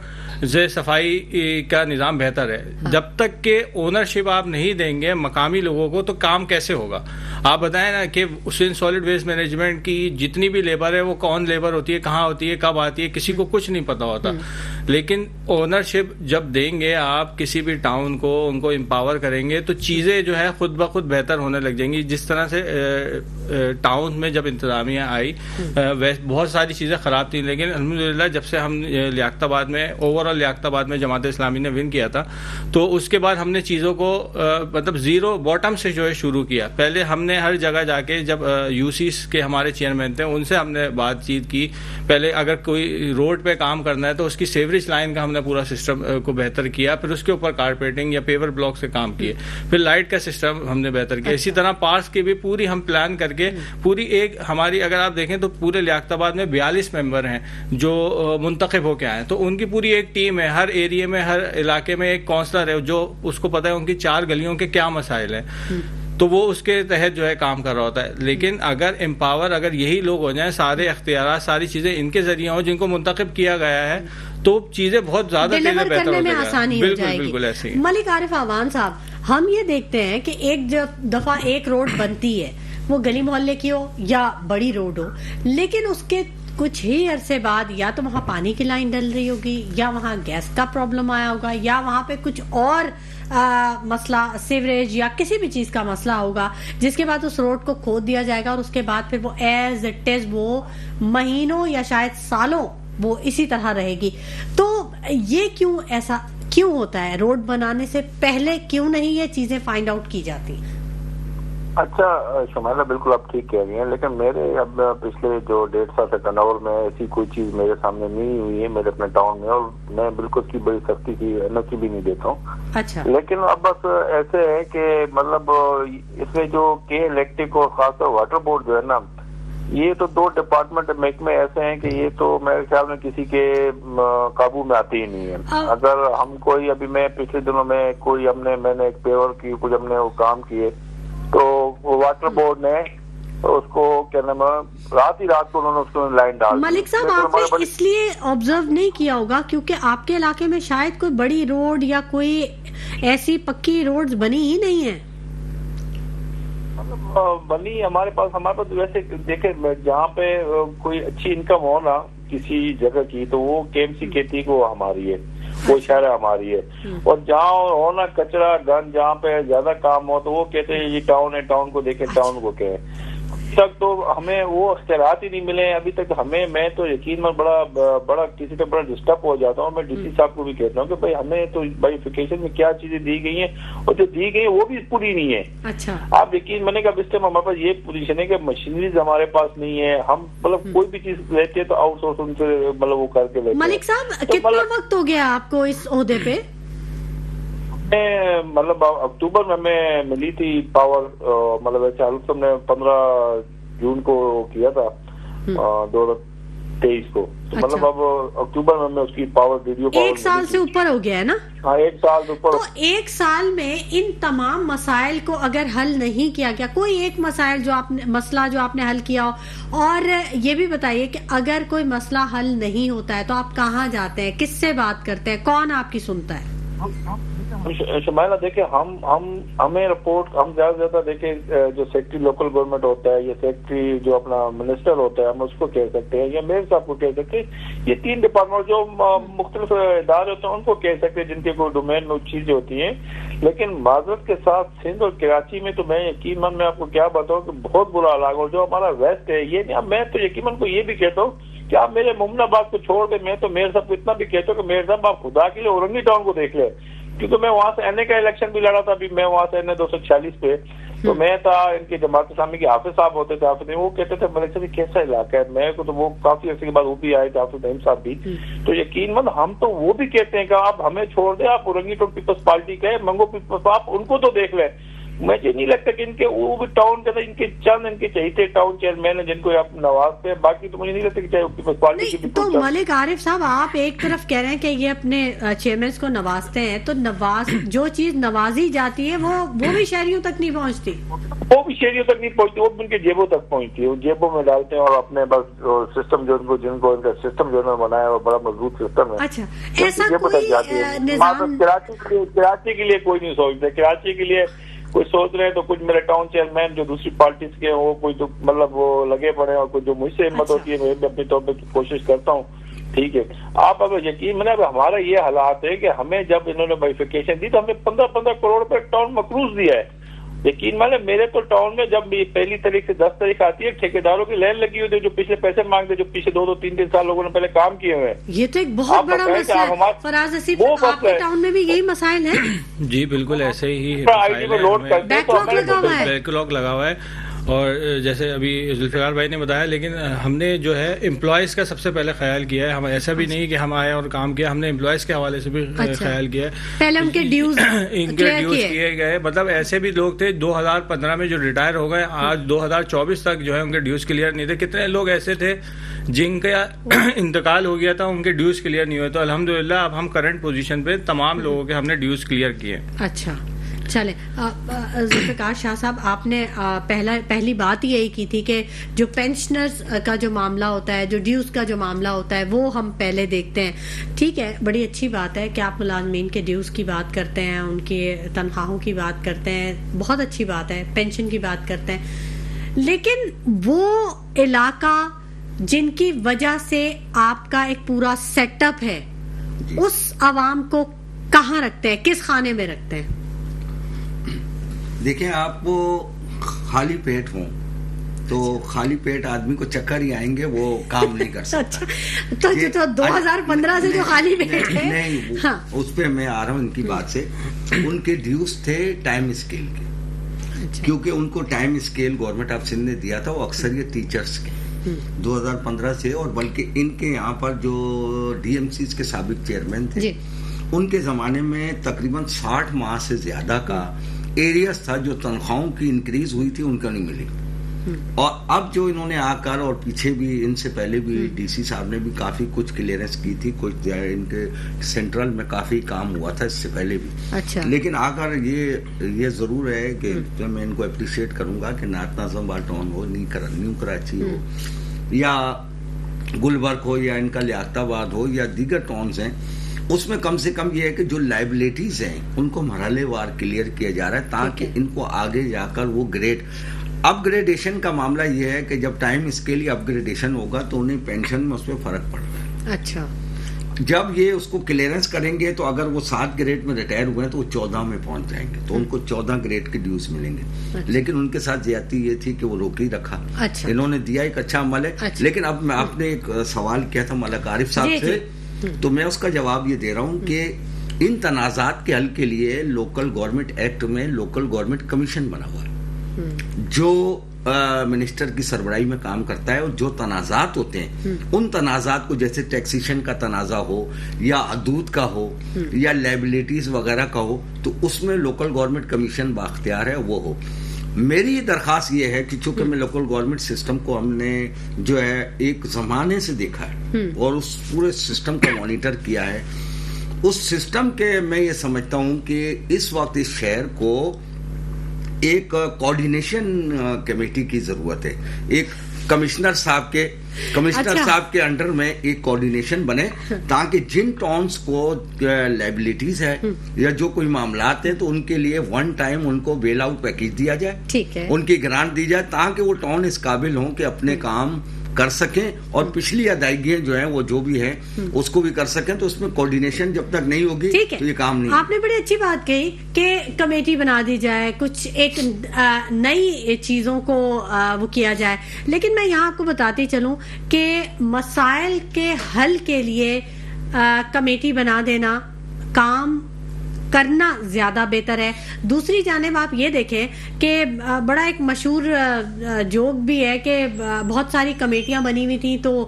Speaker 3: صفائی کا نظام بہتر ہے. جب تک کہ اونرشپ آپ نہیں دیں گے مقامی لوگوں کو تو کام کیسے ہوگا؟ آپ بتائیں نا کہ سندھ سالڈ ویسٹ مینجمنٹ کی جتنی بھی لیبر ہے وہ کون لیبر ہوتی ہے، کہاں ہوتی ہے، کب آتی ہے، کسی کو کچھ نہیں پتا ہوتا. لیکن اونرشپ جب دیں گے آپ کسی بھی ٹاؤن کو، ان کو امپاور کریں گے تو چیزیں جو ہے خود بخود بہتر ہونے لگ جائیں گی. جس طرح سے ٹاؤن میں جب انتظامیہ آئی بہت ساری چیزیں خراب تھیں، لیکن الحمدللہ جب سے ہم لیاقت آباد میں اوور آل لیاقت آباد میں جماعت اسلامی نے ون کیا تھا تو اس کے بعد ہم نے چیزوں کو مطلب زیرو باٹم سے جو ہے شروع کیا. پہلے ہم نے ہر جگہ جا کے، جب یو سیز کے ہمارے چیئرمین تھے ان سے ہم نے بات چیت کی. پہلے اگر کوئی روڈ پہ کام کرنا ہے تو اس کی سیوریج لائن کا ہم نے پورا سسٹم کو بہتر کیا، پھر اس کے اوپر کارپیٹنگ یا پیور بلاک سے کام کیے، پھر لائٹ کا سسٹم ہم نے بہتر کیا. اسی طرح پارکس کی بھی پوری ہم پلان کر کے پوری ایک ہماری، اگر آپ دیکھیں تو پورے لیاقت آباد میں 42 ممبر ہیں جو منتخب ہو کے آئے ہیں، تو ان کی پوری ایک ٹیم ہے. ہر ایریے میں، ہر علاقے میں ایک کونسلر ہے جو اس کو پتہ ہے ان کی 4 گلیوں کے کیا مسائل ہیں، تو وہ اس کے تحت جو ہے کام کر رہا ہوتا ہے. لیکن اگر امپاور، اگر یہی لوگ ہو جائیں، سارے اختیارات، ساری چیزیں ان کے ذریعے ہوں جن کو منتخب کیا گیا ہے، تو چیزیں بہت زیادہ بہتر ہو جائے گی. بالکل ایسے ہی.
Speaker 1: ملک عارف اعوان صاحب، ہم یہ دیکھتے ہیں کہ ایک دفعہ ایک روڈ بنتی ہے، وہ گلی محلے کی ہو یا بڑی روڈ ہو، لیکن اس کے کچھ ہی عرصے بعد یا تو وہاں پانی کی لائن ڈل رہی ہوگی, یا وہاں گیس کا پرابلم آیا ہوگا, یا وہاں پہ کچھ اور مسئلہ سیوریج یا کسی بھی چیز کا مسئلہ ہوگا, جس کے بعد اس روڈ کو کھود دیا جائے گا, اور اس کے بعد پھر وہ ایز اٹ از وہ مہینوں یا شاید سالوں وہ اسی طرح رہے گی. تو یہ کیوں ایسا کیوں ہوتا ہے؟ روڈ بنانے سے پہلے کیوں نہیں یہ چیزیں فائنڈ آؤٹ کی جاتی؟
Speaker 4: اچھا شمائلہ, بالکل آپ ٹھیک کہہ رہی ہیں, لیکن میرے اب پچھلے جو 1.5 سال سے ٹرن میں ایسی کوئی چیز میرے سامنے نہیں ہوئی ہے میرے اپنے ٹاؤن میں, اور میں بالکل اس کی بڑی سختی کی انرجی بھی نہیں دیتا ہوں.
Speaker 1: اچھا,
Speaker 4: لیکن اب بس ایسے ہے کہ مطلب اس میں جو کے الیکٹرک اور خاص طور واٹر بورڈ جو ہے نا, یہ تو 2 ڈپارٹمنٹ محکمے ایسے ہیں کہ یہ تو میرے خیال میں کسی کے قابو میں آتے ہی نہیں ہے. اگر ہم کوئی, ابھی میں پچھلے دنوں میں کوئی میں نے ایک پیور کی کچھ ہم نے وہ کام کیے, تو واٹر بورڈ نے اس کو کیا نام ہے رات ہی رات کو انہوں نے اس کو لائن ڈال.
Speaker 1: ملک صاحب, آپ نے اس لیے آبزرو نہیں کیا ہوگا کیونکہ آپ کے علاقے میں شاید کوئی بڑی روڈ یا کوئی ایسی پکی روڈز بنی ہی نہیں ہے.
Speaker 4: بنی ہمارے پاس ویسے دیکھیں, جہاں پہ کوئی اچھی انکم ہو نا کسی جگہ کی, تو وہ KMC کھیتی کو ہماری ہے, وہ شہر ہماری ہے. اور جہاں ہونا کچرا گند, جہاں پہ زیادہ کام ہو تو وہ کہتے ہیں یہ ٹاؤن ہے, ٹاؤن کو دیکھیں, ٹاؤن کو کہیں. تک تو ہمیں وہ اختیارات ہی نہیں ملے ہیں ابھی تک. میں تو یقین میں بڑا کسی پہ بڑا ڈسٹرب ہو جاتا ہوں. میں DC صاحب کو بھی کہتا ہوں کہ بھائی ہمیں تو ویریفیکیشن میں کیا چیزیں دی گئی ہیں, اور جو دی گئی ہیں وہ بھی پوری نہیں ہے.
Speaker 1: اچھا,
Speaker 4: آپ یقین مانے کہ اب اس ٹائم ہمارے پاس یہ پوزیشن ہے کہ مشینریز ہمارے پاس نہیں ہے. ہم مطلب کوئی بھی چیز لیتے ہیں تو آؤٹ سورس ان سے مطلب وہ کر کے لیتے ہیں.
Speaker 1: ملک صاحب کتنا وقت ہو گیا آپ کو اس عہدے پہ؟
Speaker 4: مطلب اکتوبر میں ہمیں ملی تھی پاور, مطلب ایسے حالت نے 15 جون کو کیا تھا 2023 کو, تو مطلب اب اکتوبر میں ہمیں اس کی پاور ویڈیو
Speaker 1: 1 سال سے اوپر ہو گیا ہے نا.
Speaker 4: ہاں 1 سال سے اوپر.
Speaker 1: تو 1 سال میں ان تمام مسائل کو اگر حل نہیں کیا گیا, کوئی ایک مسئلہ جو آپ نے حل کیا ہو, اور یہ بھی بتائیے کہ اگر کوئی مسئلہ حل نہیں ہوتا ہے تو آپ کہاں جاتے ہیں, کس سے بات کرتے ہیں, کون آپ کی سنتا ہے؟
Speaker 4: شمائلہ دیکھیں, ہمیں رپورٹ ہم زیادہ سے زیادہ دیکھیں جو سیکٹری لوکل گورنمنٹ ہوتا ہے یا سیکٹری جو اپنا منسٹر ہوتا ہے, ہم اس کو کہہ سکتے ہیں, یا میئر صاحب کو کہہ سکتے ہیں. یہ 3 ڈپارٹمنٹ جو مختلف ادارے ہوتے ہیں ان کو کہہ سکتے ہیں, جن کے کوئی ڈومین میں چیزیں ہوتی ہیں. لیکن معذرت کے ساتھ سندھ اور کراچی میں تو میں یقیناً میں آپ کو کیا بتاؤں کہ بہت برا حال ہے. اور جو ہمارا ویسٹ ہے, یہ نہیں, میں تو یقیناً کو یہ بھی کہتا ہوں کہ آپ میرے ممن آباد کو چھوڑ دیں. میں تو میئر صاحب کو اتنا بھی کہتا ہوں کہ میئر صاحب آپ خدا کے لیے اورنگی ٹاؤن کو دیکھ لیں, کیونکہ میں وہاں سے NA کا الیکشن بھی لڑا تھا. ابھی میں وہاں سے NA 246 پہ, تو میں تھا, ان کے جماعت اسلامی کے حافظ صاحب ہوتے تھے, وہ کہتے تھے ملک صاحب کیسا علاقہ ہے. میں کو تو وہ کافی عرصے کے بعد وہ بھی آئے تھے, حافظ نعیم صاحب بھی. تو یقیناً ہم تو وہ بھی کہتے ہیں کہ آپ ہمیں چھوڑ دیں, آپ اورنگی ٹون پیپلز پارٹی کے منگو پیپلز, آپ ان کو تو دیکھ لیں. مجھے نہیں لگتا کہ ان کے وہ بھی ٹاؤن کے ان کے چند ان کے چہیتے ٹاؤن چیئرمین ہیں جن کو آپ نوازتے ہیں, باقی تو مجھے نہیں لگتا کہ چاہے پیپلز پارٹی کی بھی.
Speaker 1: تو ملک عارف صاحب, آپ ایک طرف کہہ رہے ہیں کہ یہ اپنے چیئرمینز کو نوازتے ہیں, تو جو چیز نوازی جاتی ہے وہ بھی شہریوں تک نہیں پہنچتی.
Speaker 4: وہ بھی شہریوں تک نہیں پہنچتی, وہ ان کے جیبوں تک پہنچتی ہے. وہ جیبوں میں ڈالتے ہیں اور اپنے بس سسٹم جو جن کو ان کا سسٹم جو انہوں نے بنایا ہے بڑا مضبوط سسٹم ہے.
Speaker 1: اچھا, ایسا کوئی نظام
Speaker 4: کراچی کے لیے کوئی نہیں سوچتے. کراچی کے لیے کوئی سوچ رہے ہیں تو کچھ میرے ٹاؤن چیئرمین جو دوسری پارٹیز کے وہ کوئی تو مطلب وہ لگے پڑے, اور کوئی جو مجھ سے ہمت ہوتی ہے میں بھی اپنے طور پہ کوشش کرتا ہوں. ٹھیک ہے, آپ اگر یقین میں ہمارا یہ حالات ہے کہ ہمیں جب انہوں نے ویریفیکیشن دی تو ہمیں 15 کروڑ روپے ٹاؤن مقروض دیا ہے. یقین مانے میرے تو ٹاؤن میں جب پہلی تاریخ سے 10 تاریخ آتی ہے, ٹھیکیداروں کی لائن لگی ہوئی تھی جو پیچھے پیسے مانگتے, جو پیچھے 2-3 سال لوگوں نے پہلے کام کیے ہوئے.
Speaker 1: یہ تو ایک بہت بڑا مسئلہ ہے. فراز حسین, آپ کے ٹاؤن میں بھی یہی مسائل ہیں؟
Speaker 3: جی بالکل ایسے ہی بیک لاگ لگا ہوا ہے. اور جیسے ابھی ذوالفقار بھائی نے بتایا, لیکن ہم نے جو ہے امپلائیز کا سب سے پہلے خیال کیا ہے. ہم ایسا بھی نہیں کہ ہم آئے اور کام کیا, ہم نے امپلائیز کے حوالے سے بھی خیال کیا ہے.
Speaker 1: پہلے ان کے ڈیوز
Speaker 3: کیے گئے, مطلب ایسے بھی لوگ تھے 2015 میں جو ریٹائر ہو گئے, آج 2024 تک جو ہے ان کے ڈیوز کلیئر نہیں تھے. کتنے لوگ ایسے تھے جن کا انتقال ہو گیا تھا, ان کے ڈیوز کلیئر نہیں ہوئے. تو الحمدللہ اب ہم کرنٹ پوزیشن پہ تمام لوگوں کے ہم نے ڈیوز کلیئر کیے.
Speaker 1: اچھا چلیں, ذوالفقار شاہ صاحب, آپ نے پہلی بات یہی کی تھی کہ جو پینشنرز کا جو معاملہ ہوتا ہے, جو ڈیوز کا جو معاملہ ہوتا ہے, وہ ہم پہلے دیکھتے ہیں. ٹھیک ہے, بڑی اچھی بات ہے کہ آپ ملازمین کے ڈیوز کی بات کرتے ہیں, ان کی تنخواہوں کی بات کرتے ہیں, بہت اچھی بات ہے, پینشن کی بات کرتے ہیں. لیکن وہ علاقہ جن کی وجہ سے آپ کا ایک پورا سیٹ اپ ہے، اس عوام کو کہاں رکھتے ہیں، کس خانے میں رکھتے ہیں؟
Speaker 2: دیکھیں، آپ وہ خالی پیٹ ہوں تو خالی پیٹ آدمی کو چکر ہی آئیں گے، وہ کام نہیں کر سکتا۔
Speaker 1: تو 2015 سے جو خالی پیٹ ہے،
Speaker 2: نہیں، اس پہ میں آ رہا ہوں ان کی بات سے۔ ان کے ڈیوز تھے ٹائم اسکیل کے، کیونکہ ان کو time scale government of Sindh نے دیا تھا، وہ اکثر یہ ٹیچرز کے 2015 سے، اور بلکہ ان کے یہاں پر جو ڈی ایم سیز کے سابق چیئرمین تھے، ان کے زمانے میں تقریباً 60 ماہ سے زیادہ کا ایریاز تھا جو تنخواہوں کی انکریز ہوئی تھی، ان کو نہیں ملی۔ اور اب جو انہوں نے آ کر، اور پیچھے بھی ان سے پہلے بھی ڈی سی صاحب نے بھی کافی کچھ کلیئرنس کی تھی، کچھ ان کے سینٹرل میں کافی کام ہوا تھا اس سے پہلے بھی، لیکن آ کر یہ ضرور ہے کہ میں ان کو اپریشیٹ کروں گا کہ نعت نظم ٹاؤن ہو، نیو کراچی ہو یا گلبرگ ہو یا ان کا لیاقت آباد ہو یا دیگر ٹاؤنز ہیں، اس میں کم سے کم یہ ہے کہ جو لائبلٹیز ہیں ان کو مرحلے وار کلیئر کیا جا رہا ہے، تاکہ ان کو آگے جا کر وہ اپ گریڈیشن کا معاملہ یہ ہے کہ جب ٹائم اسکیل یا اپ گریڈیشن ہوگا تو انہیں پینشن میں اس پہ فرق پڑ رہا ہے۔
Speaker 1: اچھا،
Speaker 2: جب یہ اس کو کلیئرنس کریں گے تو اگر وہ 7 گریڈ میں ریٹائر ہوئے ہیں تو وہ 14 میں پہنچ جائیں گے، تو ان کو 14 گریڈ کے ڈیوز ملیں گے۔ لیکن ان کے ساتھ زیادتی یہ تھی کہ وہ روک ہی رکھا۔ انہوں نے دیا ایک اچھا عمل ہے، لیکن اب میں آپ نے ایک سوال کیا تھا ملک عارف صاحب سے، تو میں اس کا جواب یہ دے رہا ہوں کہ ان تنازعات کے حل کے لیے لوکل گورنمنٹ ایکٹ میں لوکل گورنمنٹ کمیشن بنا ہوا ہے، جو منسٹر کی سربراہی میں کام کرتا ہے، اور جو تنازعات ہوتے ہیں ان تنازعات کو، جیسے ٹیکسیشن کا تنازع ہو یا حدود کا ہو یا لائبلٹیز وغیرہ کا ہو، تو اس میں لوکل گورنمنٹ کمیشن باختیار ہے وہ ہو۔ میری درخواست یہ ہے کہ چونکہ میں لوکل گورنمنٹ سسٹم کو ہم نے جو ہے ایک زمانے سے دیکھا ہے اور اس پورے سسٹم کو مانیٹر کیا ہے، اس سسٹم کے میں یہ سمجھتا ہوں کہ اس وقت اس شہر کو ایک کوارڈینیشن کمیٹی کی ضرورت ہے، ایک کمشنر صاحب کے انڈر میں ایک کوارڈینیشن بنے، تاکہ جن ٹاؤنز کو لائبلٹیز ہے یا جو کوئی معاملات ہیں تو ان کے لیے ون ٹائم ان کو بیل آؤٹ پیکیج دیا جائے، ان کی گرانٹ دی جائے، تاکہ وہ ٹاؤن اس قابل ہوں کہ اپنے کام کر سکیں، اور پچھلی ادائیگیاں جو ہیں وہ جو بھی ہیں اس کو بھی کر سکیں۔ تو اس میں کوارڈینیشن جب تک نہیں ہوگی تو یہ کام نہیں۔
Speaker 1: آپ نے بڑی اچھی بات کہی کہ کمیٹی بنا دی جائے، کچھ ایک نئی چیزوں کو وہ کیا جائے، لیکن میں یہاں آپ کو بتاتی چلوں کہ مسائل کے حل کے لیے کمیٹی بنا دینا، کام کرنا زیادہ بہتر ہے۔ دوسری جانب آپ یہ دیکھیں کہ بڑا ایک مشہور جوک بھی ہے کہ بہت ساری کمیٹیاں بنی ہوئی تھیں، تو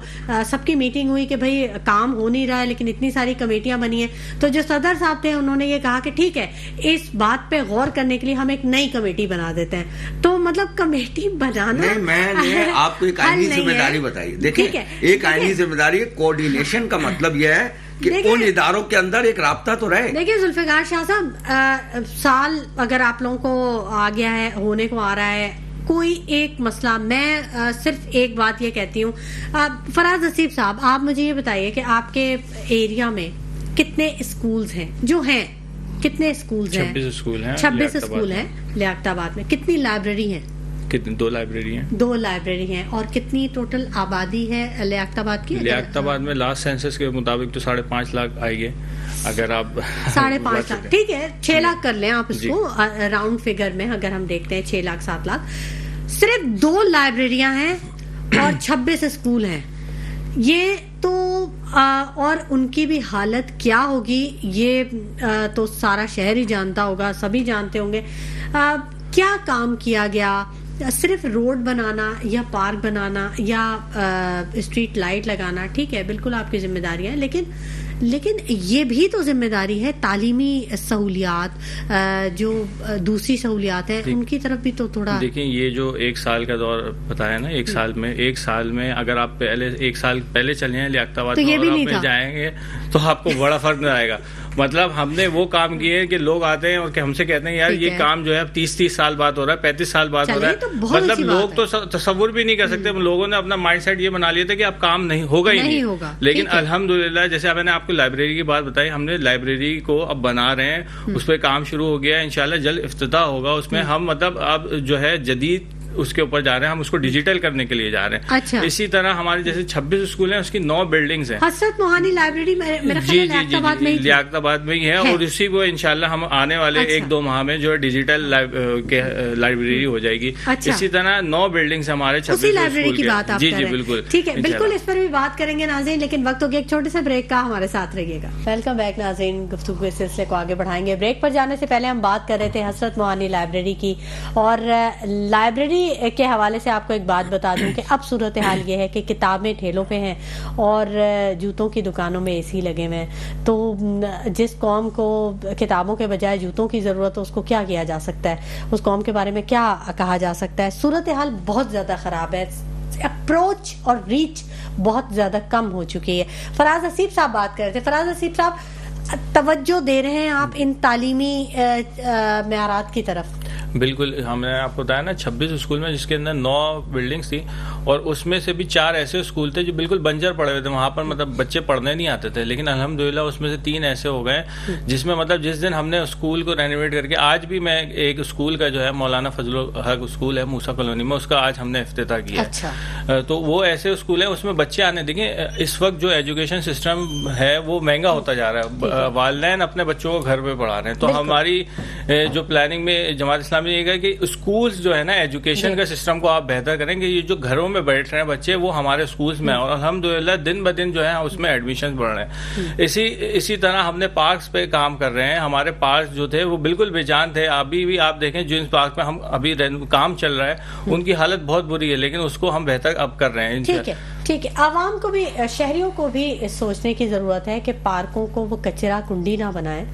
Speaker 1: سب کی میٹنگ ہوئی کہ بھئی کام ہو نہیں رہا ہے، لیکن اتنی ساری کمیٹیاں بنی ہیں، تو جو صدر صاحب تھے انہوں نے یہ کہا کہ ٹھیک ہے، اس بات پہ غور کرنے کے لیے ہم ایک نئی کمیٹی بنا دیتے ہیں۔ تو مطلب کمیٹی بنانا،
Speaker 2: میں آپ کو ایک آئینی ذمہ داری بتائیے، دیکھیں ایک آئینی ذمہ داری ہے، کوارڈینیشن کا مطلب یہ ہے کہ ان اداروں کے اندر ایک رابطہ تو رہے۔
Speaker 1: دیکھیں ذوالفقار شاہ صاحب، سال اگر آپ لوگوں کو آ گیا ہے، ہونے کو آ رہا ہے، کوئی ایک مسئلہ، میں صرف ایک بات یہ کہتی ہوں، فراز نصیب صاحب آپ مجھے یہ بتائیے کہ آپ کے ایریا میں کتنے اسکولز ہیں جو ہیں، کتنے اسکولز ہیں؟ 26 اسکول ہیں لیاقت آباد میں۔ کتنی لائبریری ہیں؟
Speaker 3: 2 لائبریری ہیں۔
Speaker 1: 2 لائبریری ہیں۔ اور کتنی ٹوٹل آبادی ہے لیاقت آباد کی؟
Speaker 3: لیاقت آباد میں لاسٹ سینسس کے مطابق تو 5.5 لاکھ آئے گے، اگر آپ
Speaker 1: 5.5 لاکھ، ٹھیک ہے 6 لاکھ کر لیں آپ اس کو راؤنڈ فگر میں، اگر ہم دیکھتے ہیں 6 لاکھ 7 لاکھ، صرف 2 لائبریریاں ہیں اور 26 اسکول ہیں۔ یہ تو اور ان کی بھی حالت کیا ہوگی یہ تو سارا شہر ہی جانتا ہوگا، سبھی جانتے ہوں گے۔ کیا کام کیا گیا؟ صرف روڈ بنانا یا پارک بنانا یا اسٹریٹ لائٹ لگانا، ٹھیک ہے بالکل آپ کی ذمہ داریاں ہیں، لیکن یہ بھی تو ذمہ داری ہے تعلیمی سہولیات، جو دوسری سہولیات ہیں ان کی طرف بھی تو تھوڑا
Speaker 3: دیکھیں۔ یہ جو 1 سال کا دور بتایا نا، 1 سال میں اگر آپ پہلے 1 سال پہلے چلے ہیں لیاقت آباد میں جائیں گے تو آپ کو بڑا فرق نظر آئے گا۔ مطلب ہم نے وہ کام کیے کہ لوگ آتے ہیں اور کہ ہم سے کہتے ہیں یار یہ کام جو ہے 30 سال بعد ہو رہا ہے، 35 سال بعد ہو رہا ہے، مطلب لوگ تو تصور بھی نہیں کر سکتے۔ لوگوں نے اپنا مائنڈ سیٹ یہ بنا لیا تھا کہ اب کام نہیں ہوگا ہی نہیں ہوگا۔ لیکن الحمدللہ جیسے میں نے آپ کو لائبریری کی بات بتائی، ہم نے لائبریری کو اب بنا رہے ہیں، اس پہ کام شروع ہو گیا ہے، انشاءاللہ جلد افتتاح ہوگا۔ اس میں ہم مطلب اب جو ہے جدید اس کے اوپر جا رہے ہیں, ہم اس کو ڈیجیٹل کرنے کے لیے جا رہے ہیں.
Speaker 1: اچھا.
Speaker 3: اسی طرح ہمارے جیسے 26 اسکول ہیں, اس کی 9 بلڈنگز ہیں.
Speaker 1: حسرت موہانی لائبریری
Speaker 3: جی لیاقت آباد میں ہی ہے, اور اسی کو انشاءاللہ ہم آنے والے 1-2 ماہ میں جو ہے ڈیجیٹل لائبریری ہو جائے گی. اسی طرح 9 بلڈنگز ہمارے 26
Speaker 1: لائبریری کی بات آپ
Speaker 3: جی بالکل
Speaker 1: ٹھیک ہے, بالکل اس پر بھی بات کریں گے ناظرین, لیکن وقت ہو گیا ایک چھوٹے سے بریک کا, ہمارے ساتھ رہیے گا. ویلکم بیک ناظرین, گفتگو کے سلسلے کو آگے بڑھائیں گے. بریک پر جانے سے پہلے ہم بات کر رہے تھے حسرت موہانی لائبریری کی, اور لائبریری کے حوالے سے آپ کو ایک بات بتا دوں کہ اب صورتحال یہ ہے کہ کتابیں ٹھیلوں پہ ہیں اور جوتوں کی دکانوں میں AC لگے ہوئے ہیں. تو جس قوم کو کتابوں کے بجائے جوتوں کی ضرورت ہے, اس کو کیا کیا جا سکتا ہے, اس قوم کے بارے میں کیا کہا جا سکتا ہے. صورتحال بہت زیادہ خراب ہے, اپروچ اور ریچ بہت زیادہ کم ہو چکی ہے. فراز حسیب صاحب بات کر رہے تھے. فراز حسیب صاحب, توجہ دے رہے ہیں آپ ان تعلیمی معیارات کی طرف؟
Speaker 3: بالکل, ہم نے آپ کو بتایا نا 26 اسکول میں, جس کے اندر 9 بلڈنگس تھی, اور اس میں سے بھی 4 ایسے اسکول تھے جو بالکل بنجر پڑے ہوئے تھے, وہاں پر مطلب بچے پڑھنے نہیں آتے تھے. لیکن الحمدللہ اس میں سے 3 ایسے ہو گئے جس میں مطلب جس دن ہم نے اسکول کو رینوویٹ کر کے, آج بھی میں ایک اسکول کا جو ہے مولانا فضل الحق اسکول ہے موسیٰ کالونی میں, اس کا آج ہم نے افتتاح کیا.
Speaker 1: اچھا.
Speaker 3: تو وہ ایسے اسکول ہیں, اس میں بچے آنے. دیکھیں اس وقت جو ایجوکیشن سسٹم ہے وہ مہنگا ہوتا جا رہا ہے, والدین اپنے بچوں کو گھر پہ پڑھا رہے ہیں. تو ہماری جو پلاننگ میں جماعت اسلامی یہ ہے کہ اسکولز جو ہے نا, ایجوکیشن کا سسٹم کو آپ بہتر کریں گے. یہ جو گھروں میں بیٹھ رہے ہیں بچے, وہ ہمارے اسکولز میں, اور الحمدللہ دن بدن جو ہے اس میں ایڈمیشن بڑھ رہے ہیں. اسی طرح ہم نے پارکس پہ کام کر رہے ہیں. ہمارے پارکس جو تھے وہ بالکل بے جان تھے. ابھی بھی آپ دیکھیں جنس پارک میں ہم ابھی کام چل رہا ہے, ان کی حالت بہت بری ہے, لیکن اس کو ہم بہتر اب کر رہے ہیں.
Speaker 1: ٹھیک ہے, عوام کو بھی, شہریوں کو بھی سوچنے کی ضرورت ہے کہ پارکوں کو وہ کچرا کنڈی نہ بنائیں.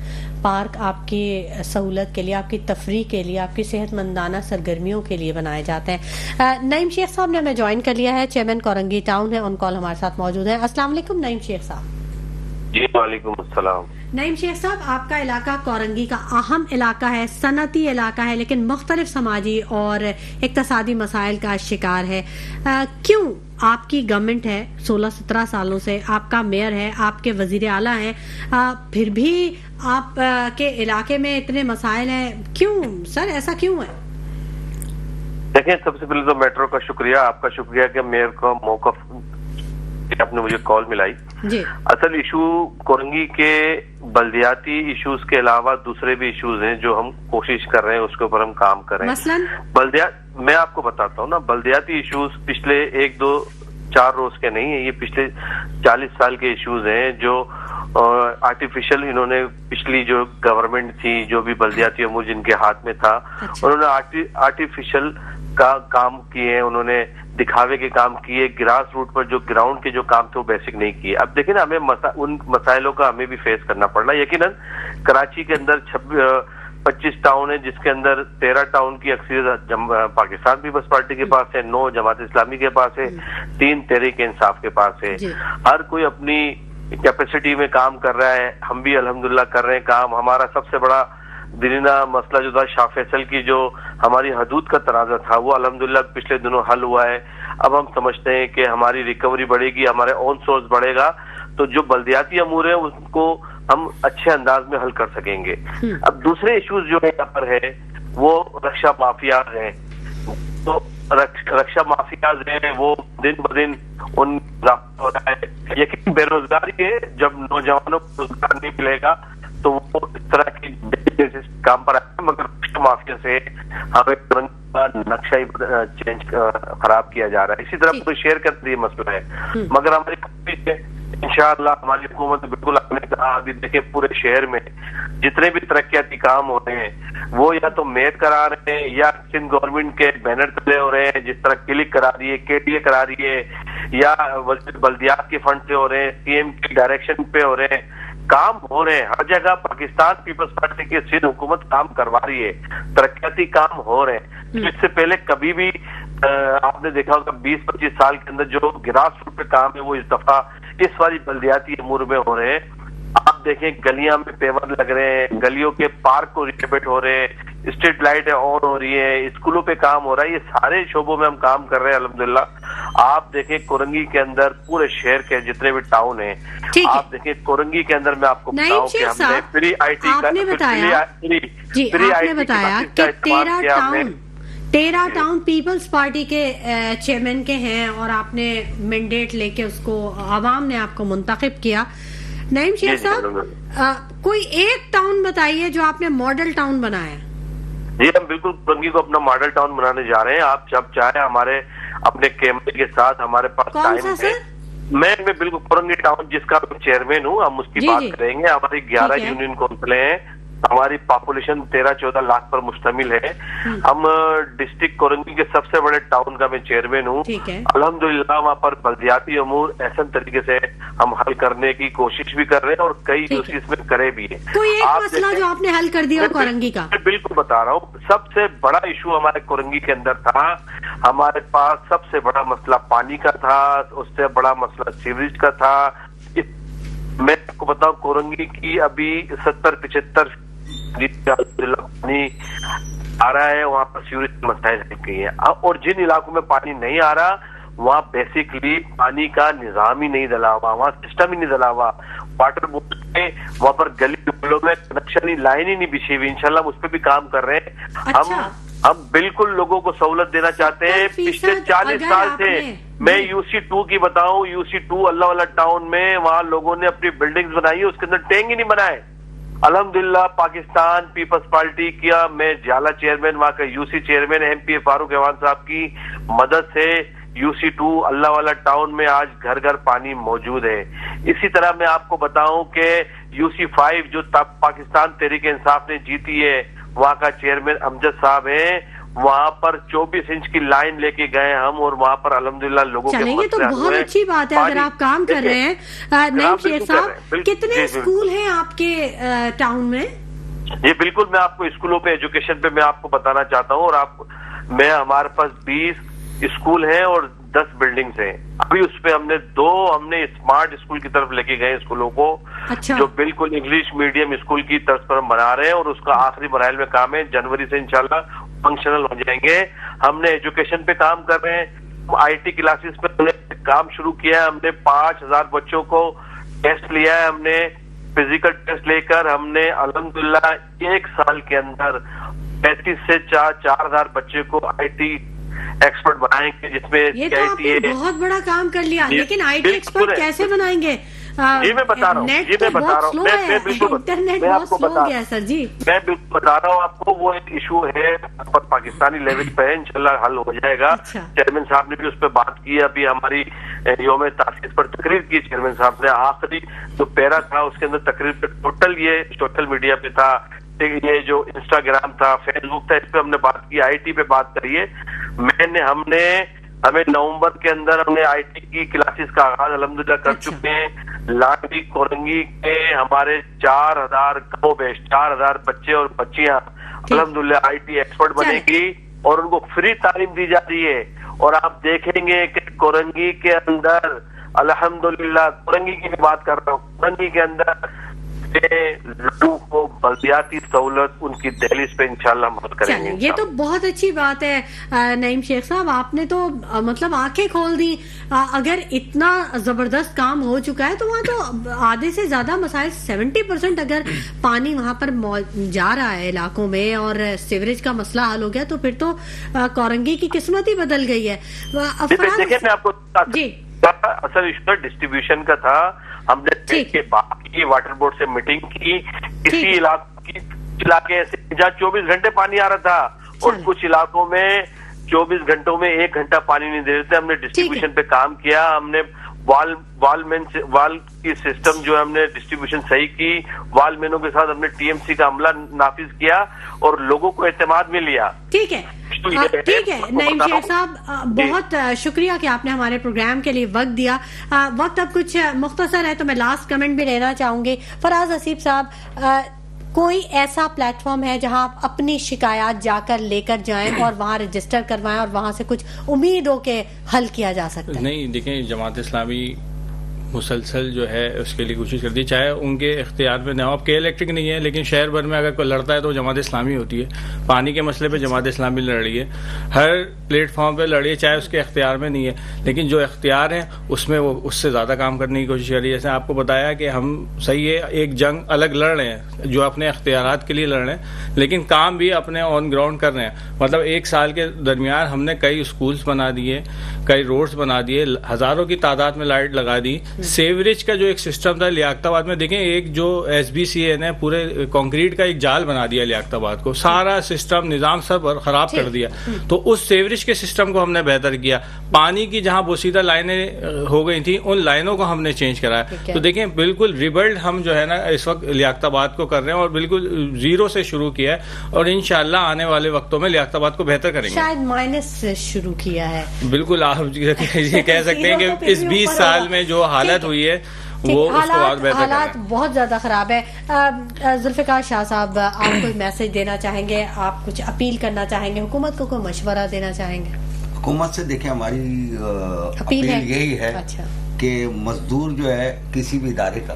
Speaker 1: پارک آپ کی سہولت کے لیے, آپ کی تفریح کے لیے, آپ کی صحت مندانہ سرگرمیوں کے لیے بنائے جاتے ہیں. نعیم شیخ صاحب نے ہمیں جوائن کر لیا ہے, چیئرمین کورنگی ٹاؤن ہے, آن کال ہمارے ساتھ موجود ہیں. السلام علیکم نعیم شیخ صاحب.
Speaker 4: جی وعلیکم السلام.
Speaker 1: نعیم شیخ صاحب, آپ کا علاقہ کورنگی کا اہم علاقہ ہے, صنعتی علاقہ ہے, لیکن مختلف سماجی اور اقتصادی مسائل کا شکار ہے. کیوں آپ کی گورنمنٹ ہے 16-17 سالوں سے, آپ کا میئر ہے, آپ کے وزیر اعلیٰ ہیں, پھر بھی آپ کے علاقے میں اتنے مسائل ہیں, کیوں سر, ایسا کیوں ہے؟
Speaker 4: دیکھیں, سب سے پہلے تو میٹرو کا شکریہ, آپ کا شکریہ کہ میئر کو موقف آپ نے مجھے کال ملائی.
Speaker 1: جی.
Speaker 4: اصل ایشو کورنگی کے بلدیاتی ایشوز کے علاوہ دوسرے بھی ایشوز ہیں جو ہم کوشش کر رہے ہیں اس کے اوپر ہم کام کر رہے ہیں.
Speaker 1: مثلاً
Speaker 4: میں آپ کو بتاتا ہوں نا, بلدیاتی ایشوز پچھلے 1-2-4 روز کے نہیں ہیں, یہ پچھلے 40 سال کے ایشوز ہیں جو آرٹیفیشل, انہوں نے پچھلی جو گورنمنٹ تھی, جو بھی بلدیاتی امور جن کے ہاتھ میں تھا, انہوں نے آرٹیفیشل کا کام کیے, انہوں نے دکھاوے کے کام کیے, گراس روٹ پر جو گراؤنڈ کے جو کام تھے وہ بیسک نہیں کیے. اب دیکھیں نا, ہمیں ان مسائلوں کا ہمیں بھی فیس کرنا پڑنا. یقیناً کراچی کے اندر 25 ٹاؤن ہے, جس کے اندر 13 ٹاؤن کی اکثریت پاکستان پیپلز پارٹی کے پاس ہے, 9 جماعت اسلامی کے پاس ہے, 3 تحریک انصاف کے پاس ہے. ہر کوئی اپنی کیپیسٹی میں کام کر رہا ہے. ہم بھی الحمدللہ کر رہے ہیں کام. ہمارا سب سے بڑا درینا مسئلہ جو تھا شاہ فیصل کی جو ہماری حدود کا تنازع تھا, وہ الحمدللہ پچھلے دنوں حل ہوا ہے. اب ہم سمجھتے ہیں کہ ہماری ریکوری بڑھے گی, ہمارے اون سورس بڑھے گا, تو جو بلدیاتی امور ہیں اس کو ہم اچھے انداز میں حل کر سکیں گے. اب دوسرے ایشوز جو یہاں پر ہے وہ رکشا مافیاز ہیں. تو رکشا مافیاز ہیں وہ دن بدن ان ہو رہا ہے. یقین بے روزگاری ہے, جب نوجوانوں کو روزگار نہیں ملے گا تو وہ اس طرح کی کام پر آئے, مگر رکشا مافیا سے ہمیں نقشہ چینج خراب کیا جا رہا ہے. اسی طرح پورے شہر کے اندر یہ مسئلہ ہے, مگر ہماری کوشش ہے انشاءاللہ, ہماری حکومت بالکل آپ نے کہا, ابھی دیکھیں پورے شہر میں جتنے بھی ترقیاتی کام ہو رہے ہیں وہ یا تو میٹ کرا رہے ہیں یا سندھ گورنمنٹ کے بینر تلے ہو رہے ہیں, جس طرح کلک کرا رہی ہے, KTA کرا رہی ہے, یا بلدیات کے فنڈ سے ہو رہے ہیں, CM کی ڈائریکشن پہ ہو رہے ہیں. کام ہو رہے ہیں ہر جگہ. پاکستان پیپلز پارٹی کی سندھ حکومت کام کروا رہی ہے, ترقیاتی کام ہو رہے ہیں. اس سے پہلے کبھی بھی آپ نے دیکھا ہوگا 20-25 سال کے اندر جو گراس روٹ پہ کام ہے وہ اس دفعہ اس والی بلدیاتی امور میں ہو رہے ہیں. آپ دیکھیں گلیاں میں پیور لگ رہے ہیں, گلیوں کے پارک کو ریپیٹ ہو رہے ہیں, اسٹریٹ لائٹ آن ہو رہی ہے, اسکولوں پہ کام ہو رہا ہے. یہ سارے شعبوں میں ہم کام کر رہے ہیں الحمدللہ. آپ دیکھیں کورنگی کے اندر پورے شہر کے جتنے بھی ٹاؤن ہیں, آپ دیکھیں کورنگی کے اندر میں آپ کو بتاؤں کہ ہم نے فری آئی ٹی کا,
Speaker 1: ٹیرا ٹاؤن پیپلز پارٹی کے چیئرمین کے ہیں اور آپ نے مینڈیٹ لے کے اس کو عوام نے آپ کو منتخب کیا. نعیم شیخ صاحب کوئی ایک ٹاؤن بتائیے جو آپ نے ماڈل ٹاؤن بنایا ہے.
Speaker 5: جی ہم بالکل کورنگی کو اپنا ماڈل ٹاؤن بنانے جا رہے ہیں. آپ جب چاہیں ہمارے اپنے کیمرے کے ساتھ ہمارے پاس ٹائم ہے. میں بالکل کورنگی ٹاؤن جس کا چیئرمین ہوں, ہم اس کی بات کریں گے. ہماری 11 یونین کونسلیں ہیں, ہماری پاپولیشن 13-14 لاکھ پر مشتمل ہے. ہم ڈسٹرکٹ کورنگی کے سب سے بڑے ٹاؤن کا میں چیئرمین ہوں. الحمدللہ وہاں پر بلدیاتی امور احسن طریقے سے ہم حل کرنے کی کوشش بھی کر رہے ہیں اور کئی اس میں کرے بھی ہیں.
Speaker 1: کوئی ایک مسئلہ جو آپ نے حل کر دیا کورنگی کا؟
Speaker 5: بالکل بتا رہا ہوں. سب سے بڑا ایشو ہمارے کورنگی کے اندر تھا, ہمارے پاس سب سے بڑا مسئلہ پانی کا تھا, اس سے بڑا مسئلہ سیوریج کا تھا. میں آپ کو بتاؤں کورنگی کی ابھی 70-75 پانی آ رہا ہے, وہاں پر سیوریج کے مسائل گئی ہیں. اور جن علاقوں میں پانی نہیں آ رہا وہاں بیسکلی پانی کا نظام ہی نہیں ڈلا ہوا, وہاں سسٹم ہی نہیں ڈلا ہوا. واٹر بورڈ میں وہاں پر گلی گلوں میں کنیکشن لائن ہی نہیں بچھی ہوئی. انشاءاللہ ہم اس پہ بھی کام کر رہے ہیں. ہم بالکل لوگوں کو سہولت دینا چاہتے ہیں. پچھلے 40 سال سے میں UC2 کی بتاؤں, UC2 اللہ والا ٹاؤن میں وہاں لوگوں نے اپنی بلڈنگز بنائی, اس کے اندر ٹینک ہی نہیں بنائے. الحمدللہ پاکستان پیپلز پارٹی کیا میں جالا چیئرمین, وہاں کا UC چیئرمین MP فاروق ایوان صاحب کی مدد سے UC2 اللہ والا ٹاؤن میں آج گھر گھر پانی موجود ہے. اسی طرح میں آپ کو بتاؤں کہ UC5 جو پاکستان تحریک انصاف نے جیتی ہے, وہاں کا چیئرمین امجد صاحب ہیں, وہاں پر 24 انچ کی لائن لے کے گئے ہم اور وہاں پر الحمدللہ لوگوں کے
Speaker 1: یہ تو بہت اچھی بات ہے اگر آپ کام کر رہے ہیں. نعیم شیخ صاحب کتنے اسکول ہیں آپ کے ٹاؤن میں؟
Speaker 5: جی بالکل, میں آپ کو اسکولوں پہ ایجوکیشن پہ میں آپ کو بتانا چاہتا ہوں. اور ہمارے پاس 20 اسکول ہیں اور 10 بلڈنگز ہیں. ابھی اس پہ ہم نے 2 اسمارٹ اسکول کی طرف لے کے گئے اسکولوں کو, جو بالکل انگلش میڈیم اسکول کی طرز پر ہم بنا رہے ہیں اور اس کا آخری مراحل میں کام ہے. جنوری سے انشاءاللہ فنکشنل ہو جائیں گے. ہم نے ایجوکیشن پہ کام کر رہے ہیں. IT کلاسز پہ ہم نے کام شروع کیا ہے. ہم نے 5000 بچوں کو ٹیسٹ لیا ہے. ہم نے فزیکل ٹیسٹ لے کر ہم نے الحمدللہ 1 سال کے اندر 35 سے 4000 بچے کو IT ایکسپرٹ بنائیں گے, جس میں
Speaker 1: یہ تو آپ نے بہت بڑا کام کر لیا. لیکن IT ایکسپرٹ کیسے بنائیں گے؟
Speaker 5: جی میں بتا رہا ہوں,
Speaker 1: انٹرنیٹ بہت سلو گیا سر. جی میں
Speaker 5: بالکل بتا رہا ہوں آپ کو, وہ ایک ایشو ہے پاکستانی لیول پہ, انشاءاللہ حل ہو جائے گا. چیئرمین صاحب نے بھی اس پہ بات کی. ابھی ہماری یوم تاسیس پر تقریر کی چیئرمین صاحب نے. آخری جو پیرا تھا اس کے اندر تقریر پہ ٹوٹل یہ سوشل میڈیا پہ تھا, یہ جو انسٹاگرام تھا, فیس بک تھا, اس پہ ہم نے بات کی. IT پہ بات کری ہے. ہمیں نومبر کے اندر ہم نے IT کی کلاسز کا آغاز الحمدللہ کر چکے ہیں. لاڈلی کورنگی کے ہمارے 4000 بچے اور بچیاں الحمدللہ IT ایکسپرٹ بنے گی اور ان کو فری تعلیم دی جا رہی ہے. اور آپ دیکھیں گے کہ کورنگی کے اندر الحمدللہ, کورنگی کی بھی بات کر رہا ہوں, کورنگی کے اندر لوگوں کو بلدیاتی سہولت ان کی دہلیز پہ انشاءاللہ مدد کریں گے.
Speaker 1: یہ تو بہت اچھی بات ہے نعیم شیخ صاحب, آپ نے تو مطلب آنکھیں کھول دی. اگر اتنا زبردست کام ہو چکا ہے تو وہاں تو آدھے سے زیادہ مسائل 70% اگر پانی وہاں پر جا رہا ہے علاقوں میں اور سیوریج کا مسئلہ حل ہو گیا تو پھر تو کورنگی کی قسمت ہی بدل گئی ہے.
Speaker 5: دیکھیں میں آپ کو اصل ایشو ڈسٹریبیوشن کا تھا. ہم نے کے باقی واٹر بورڈ سے میٹنگ کی. کسی علاقے ایسے جہاں 24 گھنٹے پانی آ رہا تھا اور کچھ علاقوں میں 24 گھنٹوں میں 1 گھنٹہ پانی نہیں دے رہے تھے. ہم نے ڈسٹریبیوشن پہ کام کیا. ہم نے وال کی سسٹم جو ہم نے ڈسٹریبیوشن صحیح کی. وال مینوں کے ساتھ ہم نے TMC کا عملہ نافذ کیا اور لوگوں کو اعتماد میں لیا.
Speaker 1: ٹھیک ہے نعیم شیخ صاحب, بہت شکریہ کہ آپ نے ہمارے پروگرام کے لیے وقت دیا. وقت اب کچھ مختصر ہے تو میں لاسٹ کمنٹ بھی لینا چاہوں گی. فراز حسیب صاحب, کوئی ایسا پلیٹ فارم ہے جہاں آپ اپنی شکایات جا کر لے کر جائیں اور وہاں رجسٹر کروائیں اور وہاں سے کچھ امید ہو کہ حل کیا جا سکتا ہے؟
Speaker 3: نہیں, دیکھیں جماعت اسلامی مسلسل جو ہے اس کے لیے کوشش کرتی ہے, چاہے ان کے اختیار میں نہ ہو. اب کے الیکٹرک نہیں ہے لیکن شہر بھر میں اگر کوئی لڑتا ہے تو جماعت اسلامی ہوتی ہے. پانی کے مسئلے پہ جماعت اسلامی لڑ رہی ہے, ہر پلیٹ فارم پہ لڑ رہی ہے, چاہے اس کے اختیار میں نہیں ہے لیکن جو اختیار ہے اس میں وہ اس سے زیادہ کام کرنے کی کوشش کر رہی ہے. جیسے آپ کو بتایا کہ ہم صحیح ہے ایک جنگ الگ لڑ رہے ہیں جو اپنے اختیارات کے لیے لڑ رہے ہیں, لیکن کام بھی اپنے آن گراؤنڈ کر رہے ہیں. مطلب ایک سال کے درمیان ہم نے کئی اسکولز بنا دیے, کئی روڈز بنا دیے, ہزاروں کی تعداد میں لائٹ لگا دی. سیوریج کا جو ایک سسٹم تھا لیاقت آباد میں, دیکھیں ایک جو ایس بی سی اے نے پورے کنکریٹ کا ایک جال بنا دیا لیاقت آباد کو, سارا سسٹم نظام سب خراب کر دیا. تو اس سیوریج کے سسٹم کو ہم نے بہتر کیا. پانی کی جہاں بوسیدہ لائنیں ہو گئی تھیں ان لائنوں کو ہم نے چینج کرایا. تو دیکھیں بالکل ریبلڈ ہم جو ہے نا اس وقت لیاقت آباد کو کر رہے ہیں اور بالکل زیرو سے شروع کیا ہے, اور انشاءاللہ آنے والے وقتوں میں لیاقت آباد کو بہتر کریں گے.
Speaker 1: شاید مائنس سے شروع کیا ہے.
Speaker 3: بالکل آپ یہ کہہ سکتے ہیں کہ اس 20 سال میں جو حالت ہوئی ہے وہ اس کو اور بہتر
Speaker 1: حالات بہت زیادہ خراب ہے. ذوالفقار شاہ صاحب, آپ کوئی میسج دینا چاہیں گے, آپ کچھ اپیل کرنا چاہیں گے, حکومت کو کوئی مشورہ دینا چاہیں گے؟
Speaker 2: حکومت سے دیکھیں ہماری اپیل یہی ہے کہ مزدور جو ہے کسی بھی ادارے کا,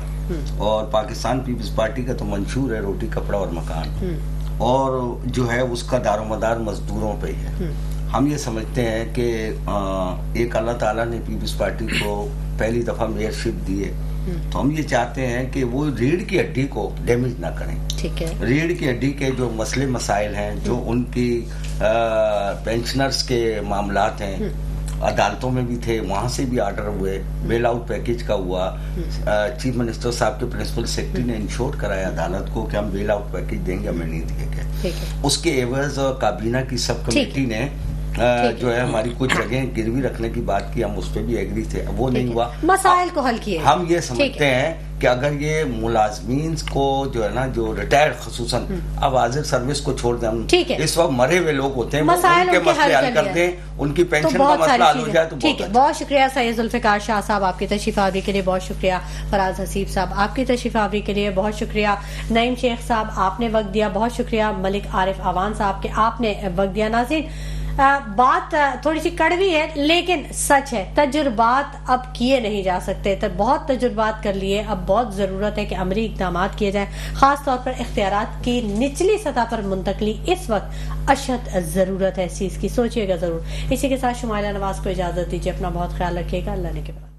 Speaker 2: اور پاکستان پیپلز پارٹی کا تو منشور ہے روٹی کپڑا اور مکان, اور جو ہے اس کا دار و مدار مزدوروں پہ ہی ہے. ہم یہ سمجھتے ہیں کہ ایک اللہ تعالیٰ نے پیپلز پارٹی کو پہلی دفعہ میئرشپ دی ہے, تو ہم یہ چاہتے ہیں کہ وہ ریڑھ کی ہڈی کو ڈیمیج نہ کریں.
Speaker 1: ٹھیک ہے,
Speaker 2: ریڑھ کی ہڈی کے جو مسئلے مسائل ہیں, جو ان کی پینشنرز کے معاملات ہیں, عدالتوں میں بھی تھے, وہاں سے بھی آرڈر ہوئے, بیل آؤٹ پیکیج کا ہوا, چیف منسٹر صاحب کے پرنسپل سیکرٹری نے انشور کرایا عدالت کو کہ ہم بیل آؤٹ پیکیج دیں گے, ہمیں نہیں دیے گئے. اس کے عوض کابینہ کی سب کمیٹی نے جو ہے ہماری کچھ جگہیں گروی رکھنے کی بات کی, ہم اس پہ بھی ایگری تھے, وہ نہیں ہوا.
Speaker 1: مسائل کو حل کیے.
Speaker 2: ہم یہ سمجھتے ہیں کہ اگر یہ ملازمین کو جو ہے نا, جو ریٹائرڈ خصوصاً اب حاضر سروس کو چھوڑ دیں, ہم اس وقت مرے ہوئے لوگ ہوتے ہیں, ان کے مسئلے حل کر دیں, ان کی پینشن کا مسئلہ حل ہو جائے تو
Speaker 1: ٹھیک ہے. بہت شکریہ سید ذوالفقار شاہ صاحب, آپ کی تشریف آوری کے لیے بہت شکریہ. فراز حسیب صاحب, آپ کی تشریف آوری کے لیے بہت شکریہ. نعیم شیخ صاحب, آپ نے وقت دیا, بہت شکریہ. ملک عارف اعوان صاحب کے آپ نے وقت دیا. ناظرین, بات تھوڑی سی کڑوی ہے لیکن سچ ہے, تجربات اب کیے نہیں جا سکتے. بہت تجربات کر لیے, اب بہت ضرورت ہے کہ عملی اقدامات کیے جائیں, خاص طور پر اختیارات کی نچلی سطح پر منتقلی اس وقت اشد ضرورت ہے. اس چیز کی سوچیے گا ضرور. اسی کے ساتھ شمائلہ نواز کو اجازت دیجیے, اپنا بہت خیال رکھیے گا. اللہ نے کے بعد.